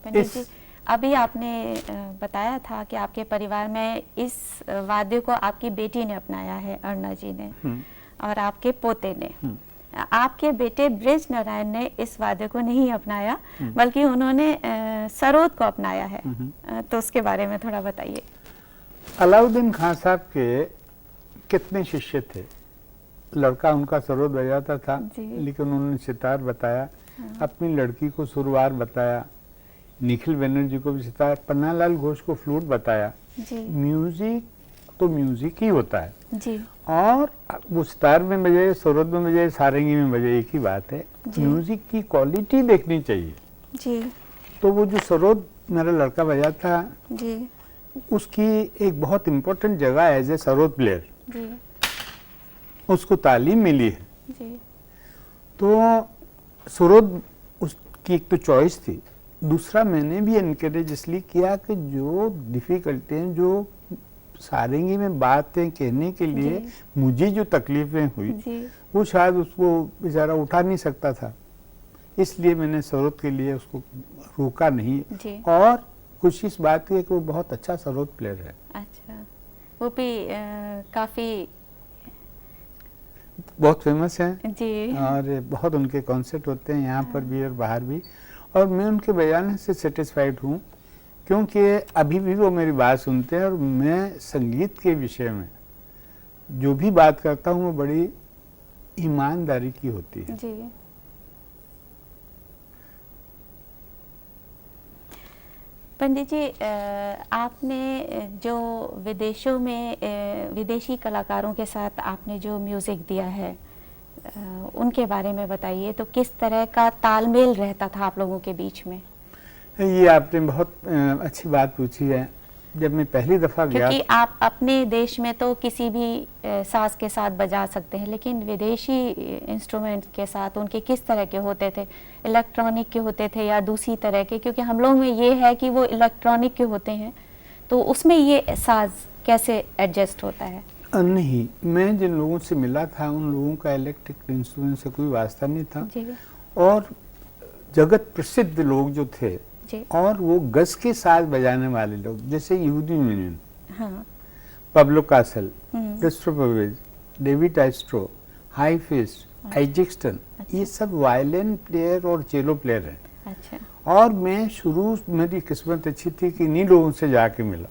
पंडित जी, अभी आपने बताया था कि आपके परिवार में इस वाद्य को आपकी बेटी ने अपनाया है, अरुणा जी ने, और आपके पोते ने। आपके बेटे ब्रिज नारायण ने इस वाद्य को नहीं अपनाया, बल्कि उन्होंने सरोद को अपनाया है। तो उसके बारे में थोड़ा बताइए। अलाउद्दीन खान साहब के कितने शिष्य थे? लड़का उनका सरोद बजाता था, लेकिन उन्होंने सितार बताया। अपनी लड़की को सुरवार बताया, निखिल बनर्जी को भी सितार, पन्नालाल घोष को फ्लूट बताया। म्यूजिक तो म्यूजिक ही होता है जी। और वो सितार में बजाए, सरोद में बजाए, सारंगी में बजाए, एक ही बात है। म्यूजिक की क्वालिटी देखनी चाहिए जी। तो वो जो सरोद मेरा लड़का बजाता जी, उसकी एक बहुत इम्पोर्टेंट जगह एज ए सरोद प्लेयर जी, उसको तालीम मिली है। जी, तो सरोद उसकी एक तो चॉइस थी, दूसरा मैंने भी एनकरेज इसलिए किया कि जो डिफिकल्टियाँ, जो सारंगी में बातें कहने के लिए मुझे जो तकलीफें हुई वो शायद उसको बेचारा उठा नहीं सकता था, इसलिए मैंने सरोद के लिए उसको रोका नहीं। और खुशी इस बात की है कि वो बहुत अच्छा सरोद प्लेयर है। अच्छा, वो भी काफी बहुत फेमस हैं जी। और बहुत उनके कॉन्सर्ट होते हैं यहाँ पर भी और बाहर भी, और मैं उनके बजाने से सेटिस्फाइड हूँ क्योंकि अभी भी वो मेरी बात सुनते हैं। और मैं संगीत के विषय में जो भी बात करता हूँ वो बड़ी ईमानदारी की होती है। जी। पंडित जी, आपने जो विदेशों में विदेशी कलाकारों के साथ आपने जो म्यूज़िक दिया है उनके बारे में बताइए। तो किस तरह का तालमेल रहता था आप लोगों के बीच में? ये आपने बहुत अच्छी बात पूछी है। जब मैं पहली दफ़ा गया, क्योंकि आप अपने देश में तो किसी भी साज के साथ बजा सकते हैं, लेकिन विदेशी इंस्ट्रूमेंट के साथ उनके किस तरह के होते थे? इलेक्ट्रॉनिक के होते थे या दूसरी तरह के? क्योंकि हम लोग में ये है कि वो इलेक्ट्रॉनिक के होते हैं, तो उसमें ये साज कैसे एडजस्ट होता है? नहीं, मैं जिन लोगों से मिला था उन लोगों का इलेक्ट्रिक इंस्ट्रूमेंट से कोई वास्ता नहीं था। जी और जगत प्रसिद्ध लोग जो थे जी और वो गज के साथ बजाने वाले लोग, जैसे यहूदी यूनियन, हाँ Pablo Casals, Christopher, David Oistrakh, हाई फिस्ट, आइजेक्स्टन, ये सब वायलिन प्लेयर और चेलो प्लेयर हैं। अच्छा और मैं शुरू, मेरी किस्मत अच्छी थी कि इन्हीं लोगों से जाके मिला,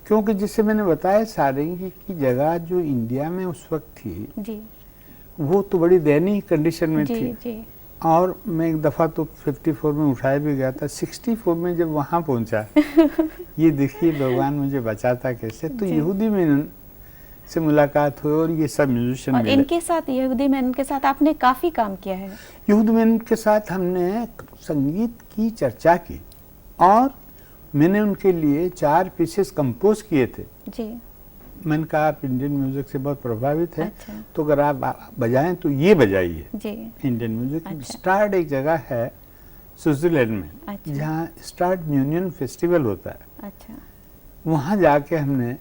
क्योंकि जिससे मैंने बताया सारंगी की जगह जो इंडिया में उस वक्त थी जी वो तो बड़ी दयनीय कंडीशन में जी थी। जी और मैं एक दफ़ा तो 54 में उठाया भी गया था, 64 में जब वहाँ पहुँचा ये देखिए भगवान मुझे बचाता कैसे, तो जी। यहूदी में से मुलाकात हुई और ये सब म्यूजिशियन और मिले। इनके साथ, यहूदी मैन के साथ आपने काफी काम किया है। यहूदी मैन के साथ हमने संगीत की चर्चा की और मैंने उनके लिए 4 पीसेस कंपोज किए थे। जी मैंने कहा आप इंडियन म्यूजिक से बहुत प्रभावित हैं, अच्छा। तो अगर आप बजाएं तो ये बजाइए जी इंडियन म्यूजिक। अच्छा। स्टार्ट एक जगह है स्विट्जरलैंड में, अच्छा। जहाँ स्टार्ट म्यूनियन फेस्टिवल होता है, अच्छा वहाँ जाके हमने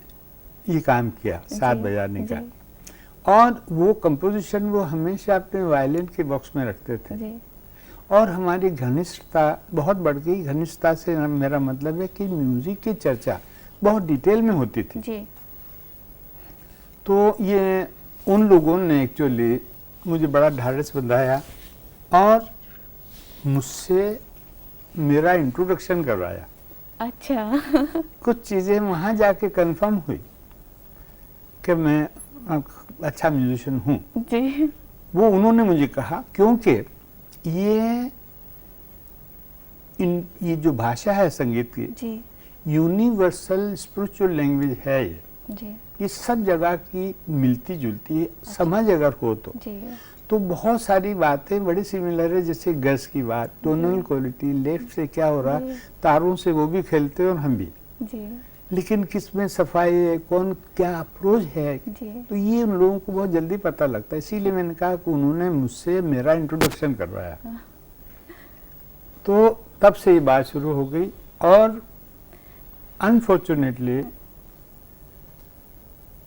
ये काम किया साथ जी, बजाने का। जी। और वो कंपोजिशन वो हमेशा अपने वायलिन के बॉक्स में रखते थे। जी और हमारी घनिष्ठता बहुत बढ़ गई। घनिष्ठता से मेरा मतलब है कि म्यूजिक की चर्चा बहुत डिटेल में होती थी। जी तो ये उन लोगों ने एक्चुअली मुझे बड़ा ढाढ़स बंधाया और मुझसे मेरा इंट्रोडक्शन करवाया। अच्छा कुछ चीज़ें वहाँ जाके कंफर्म हुई कि मैं अच्छा म्यूजिशियन हूँ। जी वो उन्होंने मुझे कहा, क्योंकि ये जो भाषा है संगीत की, जी यूनिवर्सल स्पिरिचुअल लैंग्वेज है। जी ये सब जगह की मिलती जुलती है, समझ अगर हो तो बहुत सारी बातें बड़ी सिमिलर है। जैसे गज की बात, टोनल क्वालिटी, लेफ्ट से क्या हो रहा, तारों से वो भी खेलते हैं और हम भी, जी लेकिन किसमें सफाई है, कौन क्या अप्रोच है, जी तो ये उन लोगों को बहुत जल्दी पता लगता है। इसीलिए मैंने कहा कि उन्होंने मुझसे मेरा इंट्रोडक्शन करवाया। तो तब से ये बात शुरू हो गई। और अनफॉर्चुनेटली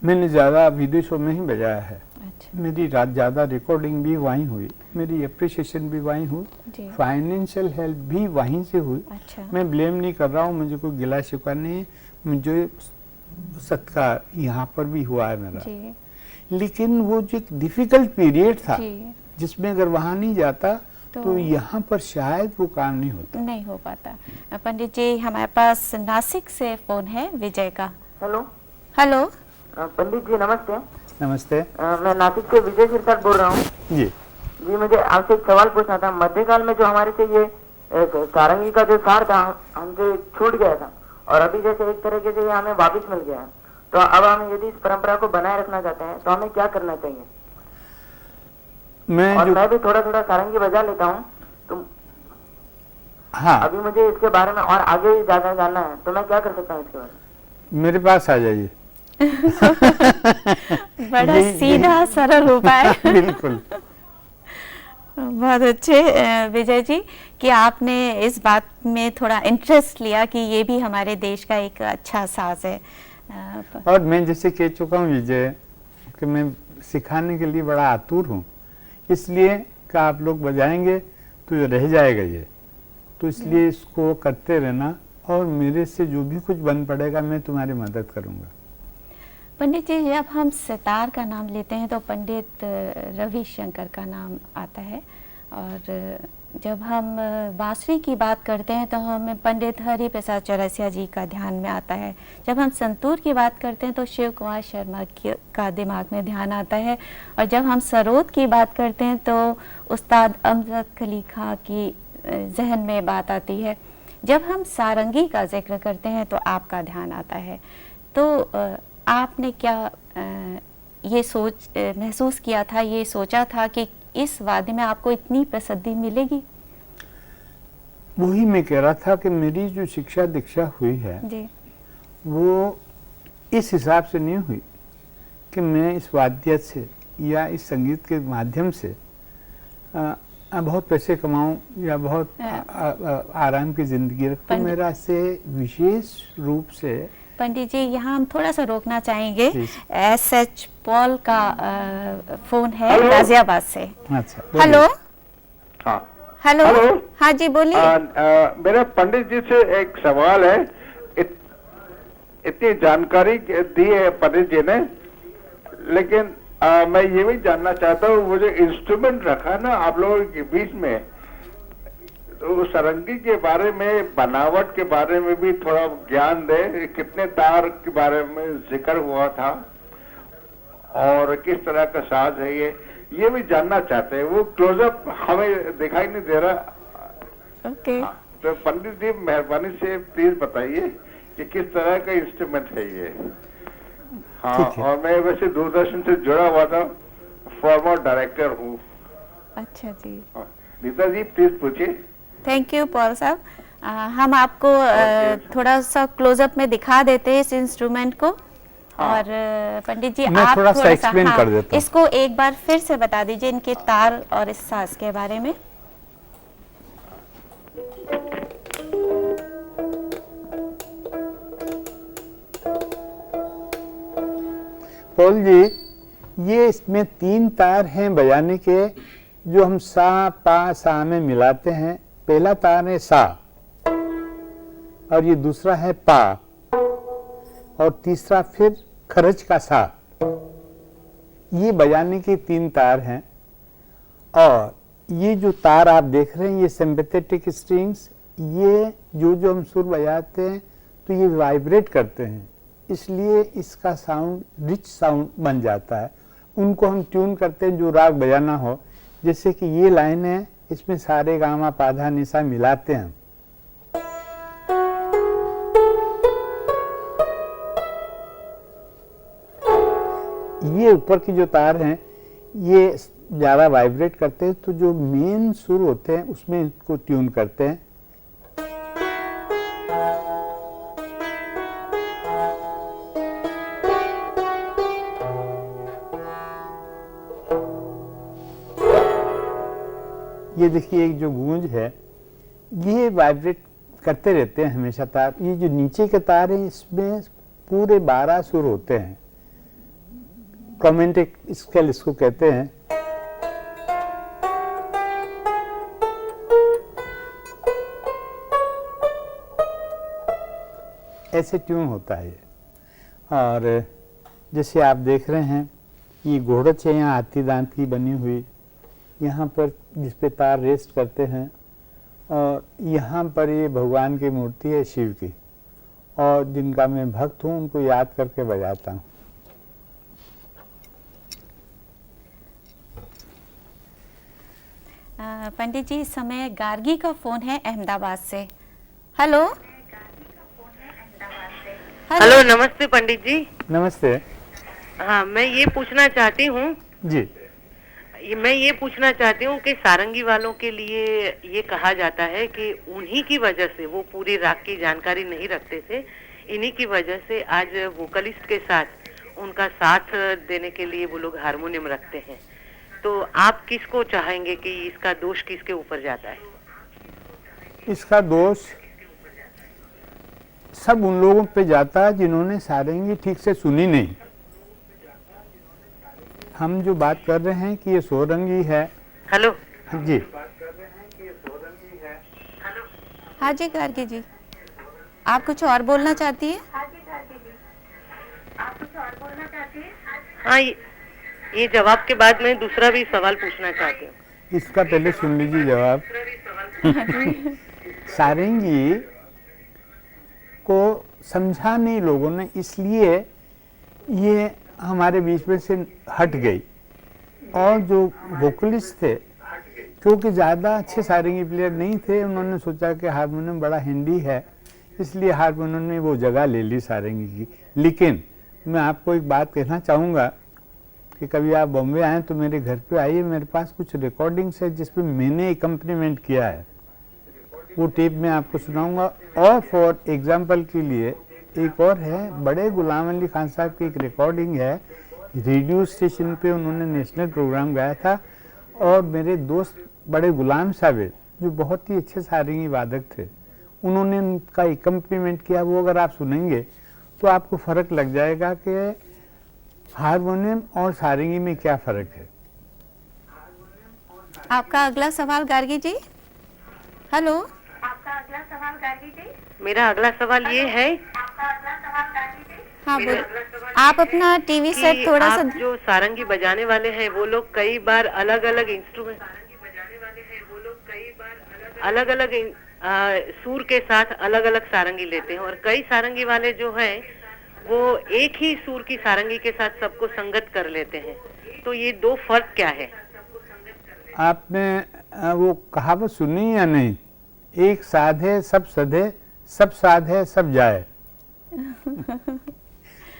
मैंने ज़्यादा विदेशों में ही बजाया है। अच्छा मेरी ज़्यादा रिकॉर्डिंग भी वहीं हुई, मेरी अप्रिशिएशन भी वहीं हुई, जी फाइनेंशियल हेल्प भी वहीं से हुई। अच्छा मैं ब्लेम नहीं कर रहा हूँ, मुझे कोई गिला शिकवा नहीं है, मुझे सत्कार यहाँ पर भी हुआ है मेरा। जी लेकिन वो जो एक डिफिकल्ट पीरियड था जी जिसमें अगर वहाँ नहीं जाता तो यहाँ पर शायद वो काम नहीं होता। नहीं हो पाता। पंडित जी, हमारे पास नासिक से फोन है विजय का। हेलो हेलो पंडित जी, नमस्ते। नमस्ते मैं नासिक से विजय सिरसाट बोल रहा हूँ। जी। जी, मुझे आपसे एक सवाल पूछना था। मध्यकाल में जो हमारे से ये सारंगी का जो सार था हमसे छूट गया था और अभी जैसे एक तरीके से ये हमें वापस मिल गया है, तो अब हम यदि इस परंपरा को बनाए रखना चाहते हैं तो हमें क्या करना चाहिए? मैं भी थोड़ा थोड़ा सारंगी बजा लेता हूँ, तो हाँ, अभी मुझे इसके बारे में और आगे ज्यादा जानना है, तो मैं क्या कर सकता हूँ इसके बारे में? मेरे पास आ जाइए। बड़ा सीधा सरल उपाय। बिल्कुल। बहुत अच्छे विजय जी कि आपने इस बात में थोड़ा इंटरेस्ट लिया कि ये भी हमारे देश का एक अच्छा साज है। और मैं जैसे कह चुका हूँ विजय कि मैं सिखाने के लिए बड़ा आतुर हूँ, इसलिए कि आप लोग बजाएंगे तो ये रह जाएगा ये, तो इसलिए इसको करते रहना और मेरे से जो भी कुछ बन पड़ेगा मैं तुम्हारी मदद करूँगा। पंडित जी, जब हम सितार का नाम लेते हैं तो पंडित रविशंकर का नाम आता है, और जब हम बांसुरी की बात करते हैं तो हमें पंडित हरि प्रसाद चौरसिया जी का ध्यान में आता है। जब हम संतूर की बात करते हैं तो शिव कुमार शर्मा का दिमाग में ध्यान आता है, और जब हम सरोद की बात करते हैं तो उस्ताद अमजद खली खां की जहन में बात आती है। जब हम सारंगी का जिक्र करते हैं तो आपका ध्यान आता है। तो आपने क्या ये महसूस किया था, ये सोचा था कि इस वाद्य में आपको इतनी प्रसिद्धि मिलेगी? वही मैं कह रहा था कि मेरी जो शिक्षा दीक्षा हुई है जी। वो इस हिसाब से नहीं हुई कि मैं इस वाद्य से या इस संगीत के माध्यम से बहुत पैसे कमाऊं या बहुत आराम की जिंदगी रखूं। मेरा से विशेष रूप से पंडित जी, यहाँ हम थोड़ा सा रोकना चाहेंगे। Please. SH पॉल का फोन है गाजियाबाद से। अच्छा, हेलो हाँ हेलो, हेलो। हाँ जी बोलिए। मेरा पंडित जी से एक सवाल है। इतनी जानकारी दी है पंडित जी ने, लेकिन मैं ये भी जानना चाहता हूँ, वो जो इंस्ट्रूमेंट रखा ना आप लोगों के बीच में, तो सारंगी के बारे में, बनावट के बारे में भी थोड़ा ज्ञान दे। कितने तार के बारे में जिक्र हुआ था और किस तरह का साज है ये भी जानना चाहते हैं। वो क्लोजअप हमें दिखाई नहीं दे रहा। ओके। तो पंडित जी मेहरबानी से प्लीज बताइए कि किस तरह का इंस्ट्रूमेंट है ये। हाँ, ठीक है। और मैं वैसे दूरदर्शन से जुड़ा हुआ था, फॉर्मर डायरेक्टर हूँ। अच्छा जी, नीता जी प्लीज पूछिए। थैंक यू पॉल साहब। हम आपको थोड़ा सा क्लोजअप में दिखा देते हैं इस इंस्ट्रूमेंट को। और पंडित जी मैं आप थोड़ा सा explain कर देता हूँ। इसको एक बार फिर से बता दीजिए, इनके तार और इस साज के बारे में। पॉल जी, ये इसमें 3 तार हैं बजाने के, जो हम सा पा सा में मिलाते हैं। पहला तार है सा, और ये दूसरा है पा, और तीसरा फिर खरज का सा। ये बजाने के 3 तार हैं। और ये जो तार आप देख रहे हैं, ये सिंपैथेटिक स्ट्रिंग्स, ये जो हम सुर बजाते हैं तो ये वाइब्रेट करते हैं, इसलिए इसका साउंड रिच साउंड बन जाता है। उनको हम ट्यून करते हैं जो राग बजाना हो। जैसे कि ये लाइन है, इसमें सारे गामा पाधा निशा मिलाते हैं। ये ऊपर की जो तार हैं, ये ज़्यादा वाइब्रेट करते हैं, तो जो मेन सुर होते हैं उसमें इसको ट्यून करते हैं। ये देखिए, एक जो गूंज है ये वाइब्रेट करते रहते हैं हमेशा तार। ये जो नीचे के तार हैं, इसमें पूरे 12 सुर होते हैं। क्रोमेटिक स्केल इसको कहते हैं। ऐसे ट्यून होता है ये। और जैसे आप देख रहे हैं, ये घोड़च है यहाँ हाथी दांत की बनी हुई, यहाँ पर जिस पे तार रेस्ट करते हैं। और यहाँ पर ये भगवान की मूर्ति है शिव की, और जिनका मैं भक्त हूँ उनको याद करके बजाता हूँ। पंडित जी, इस समय गार्गी का फोन है अहमदाबाद से। हेलो हेलो, नमस्ते पंडित जी। नमस्ते हाँ, मैं ये पूछना चाहती हूँ जी। मैं ये पूछना चाहती हूँ कि सारंगी वालों के लिए ये कहा जाता है कि उन्हीं की वजह से, वो पूरी राग की जानकारी नहीं रखते थे, इन्हीं की वजह से आज वोकलिस्ट के साथ उनका साथ देने के लिए वो लोग हारमोनियम रखते हैं। तो आप किसको चाहेंगे कि इसका दोष किसके ऊपर जाता है? इसका दोष सब उन लोगों पे जाता है जिन्होंने सारंगी ठीक से सुनी नहीं। हम जो बात कर रहे हैं कि ये सोरंगी है। हेलो जी, हाँ जी गार्गी जी, आप कुछ और बोलना चाहती है? हाँ, ये जवाब के बाद मैं दूसरा भी सवाल पूछना चाहती हूँ। इसका पहले सुन लीजिए जवाब। सारंगी को समझा नहीं लोगों ने, इसलिए ये हमारे बीच में से हट गई। और जो वोकलिस्ट थे, क्योंकि ज़्यादा अच्छे सारंगी प्लेयर नहीं थे, उन्होंने सोचा कि हारमोनियम बड़ा हैंडी है, इसलिए हारमोनियम ने वो जगह ले ली सारंगी की। लेकिन मैं आपको एक बात कहना चाहूँगा कि कभी आप बॉम्बे आएँ तो मेरे घर पे आइए, मेरे पास कुछ रिकॉर्डिंग्स है जिसपे मैंने एकम्पनीमेंट किया है, वो टेप मैं आपको सुनाऊंगा। और फॉर एग्जांपल के लिए एक और है, बड़े गुलाम अली खान साहब की एक रिकॉर्डिंग है, रेडियो स्टेशन पे उन्होंने नेशनल प्रोग्राम गाया था। और मेरे दोस्त बड़े गुलाम साहब जो बहुत ही अच्छे सारंगी वादक थे, उन्होंने उनका एकम्पनीमेंट किया। वो अगर आप सुनेंगे तो आपको फर्क लग जाएगा कि हारमोनियम और सारंगी में क्या फर्क है। आपका अगला सवाल गार्गी जी। हेलो, मेरा अगला सवाल ये है हाँ बोल, आप अपना टीवी सेट कि थोड़ा सा आप जो सारंगी बजाने वाले हैं वो लोग कई बार अलग अलग इंस्ट्रूमेंट अलग अलग सुर के साथ अलग अलग सारंगी लेते हैं, और कई सारंगी वाले जो हैं वो एक ही सुर की सारंगी के साथ सबको संगत कर लेते हैं। तो ये दो फर्क क्या है? आपने वो कहावत सुनी या नहीं, एक साधे सब सधे, सब साधे सब जाए।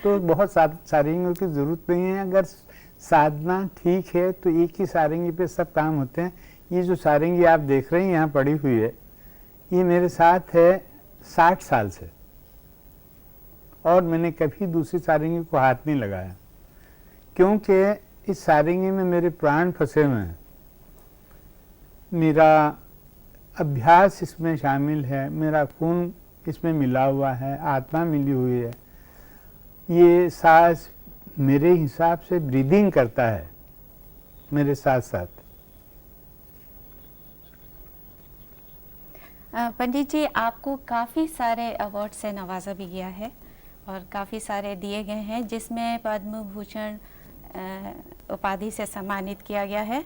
तो बहुत सारंगियों की जरूरत नहीं है, अगर साधना ठीक है तो एक ही सारंगी पे सब काम होते हैं। ये जो सारंगी आप देख रहे हैं यहाँ पड़ी हुई है, ये मेरे साथ है 60 साल से, और मैंने कभी दूसरी सारंगी को हाथ नहीं लगाया, क्योंकि इस सारंगी में मेरे प्राण फंसे हुए हैं। मेरा अभ्यास इसमें शामिल है, मेरा खून इसमें मिला हुआ है, आत्मा मिली हुई है। ये सांस मेरे हिसाब से ब्रीदिंग करता है मेरे साथ साथ। पंडित जी, आपको काफ़ी सारे अवार्ड से नवाजा भी गया है और काफ़ी सारे दिए गए हैं, जिसमें पद्म भूषण उपाधि से सम्मानित किया गया है।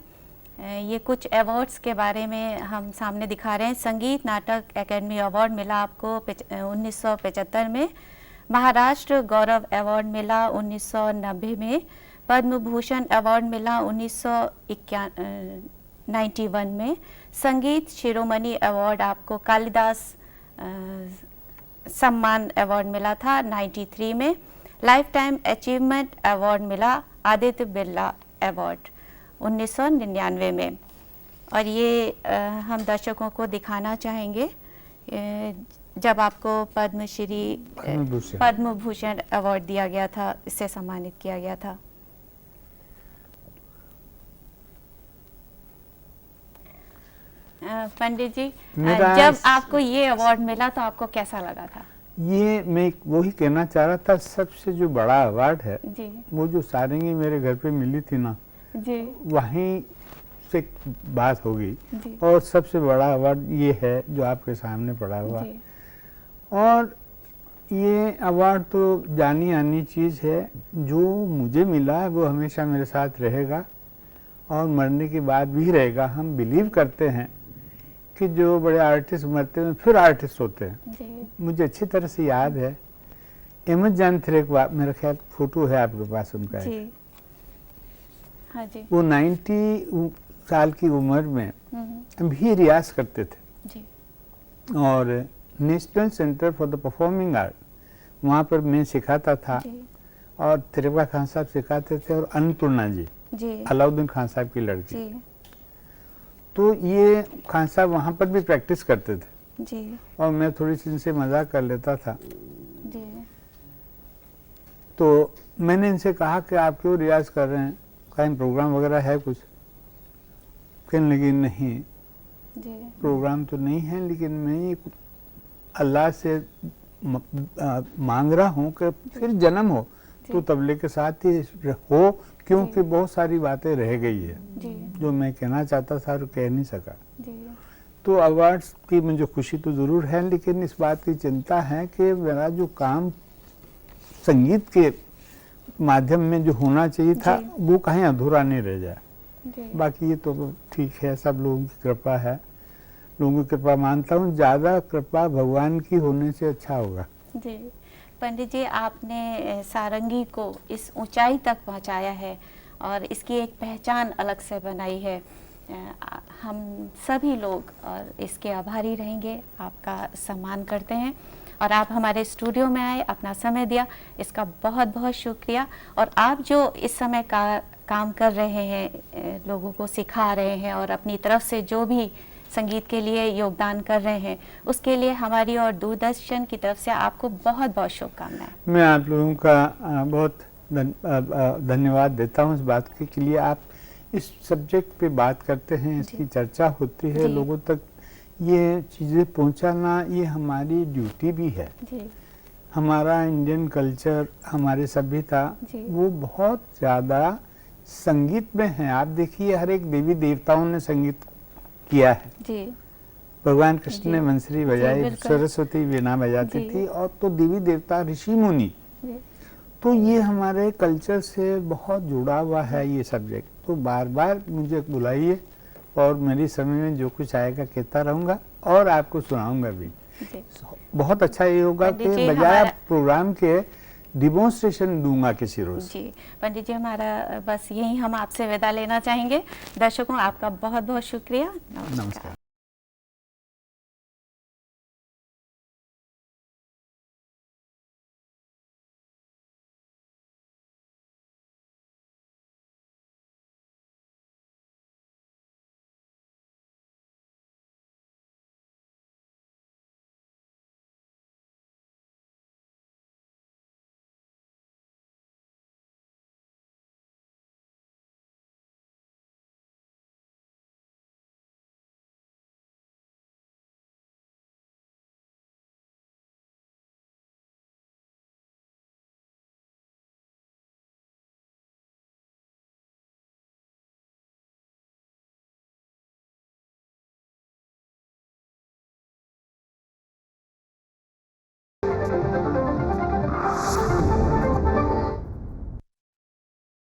ये कुछ अवार्ड्स के बारे में हम सामने दिखा रहे हैं। संगीत नाटक एकेडमी अवार्ड मिला आपको 1975 में, महाराष्ट्र गौरव अवार्ड मिला 1990 में, पद्म भूषण अवार्ड मिला 1991 में, संगीत शिरोमणि अवार्ड आपको कालिदास सम्मान अवार्ड मिला था 93 में, लाइफ टाइम अचीवमेंट अवार्ड मिला आदित्य बिरला अवार्ड 1999 में। और ये हम दर्शकों को दिखाना चाहेंगे जब आपको पद्म भूषण अवार्ड दिया गया था, इससे सम्मानित किया गया था। पंडित जी, जब आपको ये अवार्ड मिला तो आपको कैसा लगा था? ये मैं वही कहना चाह रहा था, सबसे जो बड़ा अवार्ड है जी, वो जो सारंगी मेरे घर पे मिली थी ना जी, वहीं से बात होगी। जी, और सबसे बड़ा अवार्ड ये है जो आपके सामने पड़ा हुआ। जी, और ये अवार्ड तो जानी आनी चीज़ है, जो मुझे मिला वो हमेशा मेरे साथ रहेगा और मरने के बाद भी रहेगा। हम बिलीव करते हैं कि जो बड़े आर्टिस्ट मरते हैं फिर आर्टिस्ट होते हैं। जी, मुझे अच्छी तरह से याद है, अहमद जान थे, मेरा ख्याल फोटो है आपके पास उनका है। जी, हाँ जी, वो 90 साल की उम्र में भी रियाज करते थे, जी, और national centre for the performing art वहाँ पर मैं सिखाता था, जी, और त्रिपुरा खान साहब सिखाते थे, और अन्नपूर्णा जी जी, अलाउद्दीन खान साहब की लड़की। जी, तो ये खान साहब वहाँ पर भी प्रैक्टिस करते थे, जी, और मैं थोड़ी सी इनसे मजाक कर लेता था। जी, तो मैंने इनसे कहा कि आप क्यों रियाज कर रहे हैं, कहीं प्रोग्राम वगैरह है कुछ? कहने लगी नहीं, जी, प्रोग्राम तो नहीं है, लेकिन मैं अल्लाह से मांग रहा हूँ कि फिर जन्म हो तो तबले के साथ ही हो, क्योंकि बहुत सारी बातें रह गई है जी, जो मैं कहना चाहता था और कह नहीं सका। जी, तो अवार्ड्स की मुझे खुशी तो ज़रूर है, लेकिन इस बात की चिंता है कि मेरा जो काम संगीत के माध्यम में जो होना चाहिए था वो कहीं अधूरा नहीं रह जाए। जी, बाकी ये तो ठीक है, सब लोगों की कृपा है, लोगों की कृपा मानता हूँ, ज़्यादा कृपा भगवान की होने से अच्छा होगा। जी। पंडित जी, आपने सारंगी को इस ऊंचाई तक पहुंचाया है और इसकी एक पहचान अलग से बनाई है। हम सभी लोग और इसके आभारी रहेंगे, आपका सम्मान करते हैं, और आप हमारे स्टूडियो में आए, अपना समय दिया, इसका बहुत बहुत शुक्रिया। और आप जो इस समय काम कर रहे हैं, लोगों को सिखा रहे हैं और अपनी तरफ से जो भी संगीत के लिए योगदान कर रहे हैं, उसके लिए हमारी और दूरदर्शन की तरफ से आपको बहुत बहुत शुभकामनाएं। मैं आप लोगों का बहुत धन्यवाद देता हूँ इस बात के लिए आप इस सब्जेक्ट पे बात करते हैं, इसकी चर्चा होती है, लोगों तक ये चीज़ें पहुंचाना ये हमारी ड्यूटी भी है। जी। हमारा इंडियन कल्चर, हमारी सभ्यता जी। वो बहुत ज़्यादा संगीत में है। आप देखिए हर एक देवी देवताओं ने संगीत किया है। जी भगवान कृष्ण जी। ने बंसुरी बजाई, बिल्कुल। सरस्वती वीणा बजाती जी। थी, और तो देवी देवता, ऋषि मुनि, जी तो ये हमारे कल्चर से बहुत जुड़ा हुआ है ये सब्जेक्ट। तो बार बार मुझे बुलाइए और मेरी समय में जो कुछ आएगा कहता रहूँगा और आपको सुनाऊंगा भी। जी बहुत अच्छा ये होगा पंडित कि जी, बजाय हमारा- प्रोग्राम के डिमोन्स्ट्रेशन दूंगा किसी रोज। जी पंडित जी, हमारा बस यही हम आपसे विदा लेना चाहेंगे। दर्शकों, आपका बहुत बहुत शुक्रिया। नमस्कार। नमस्कार।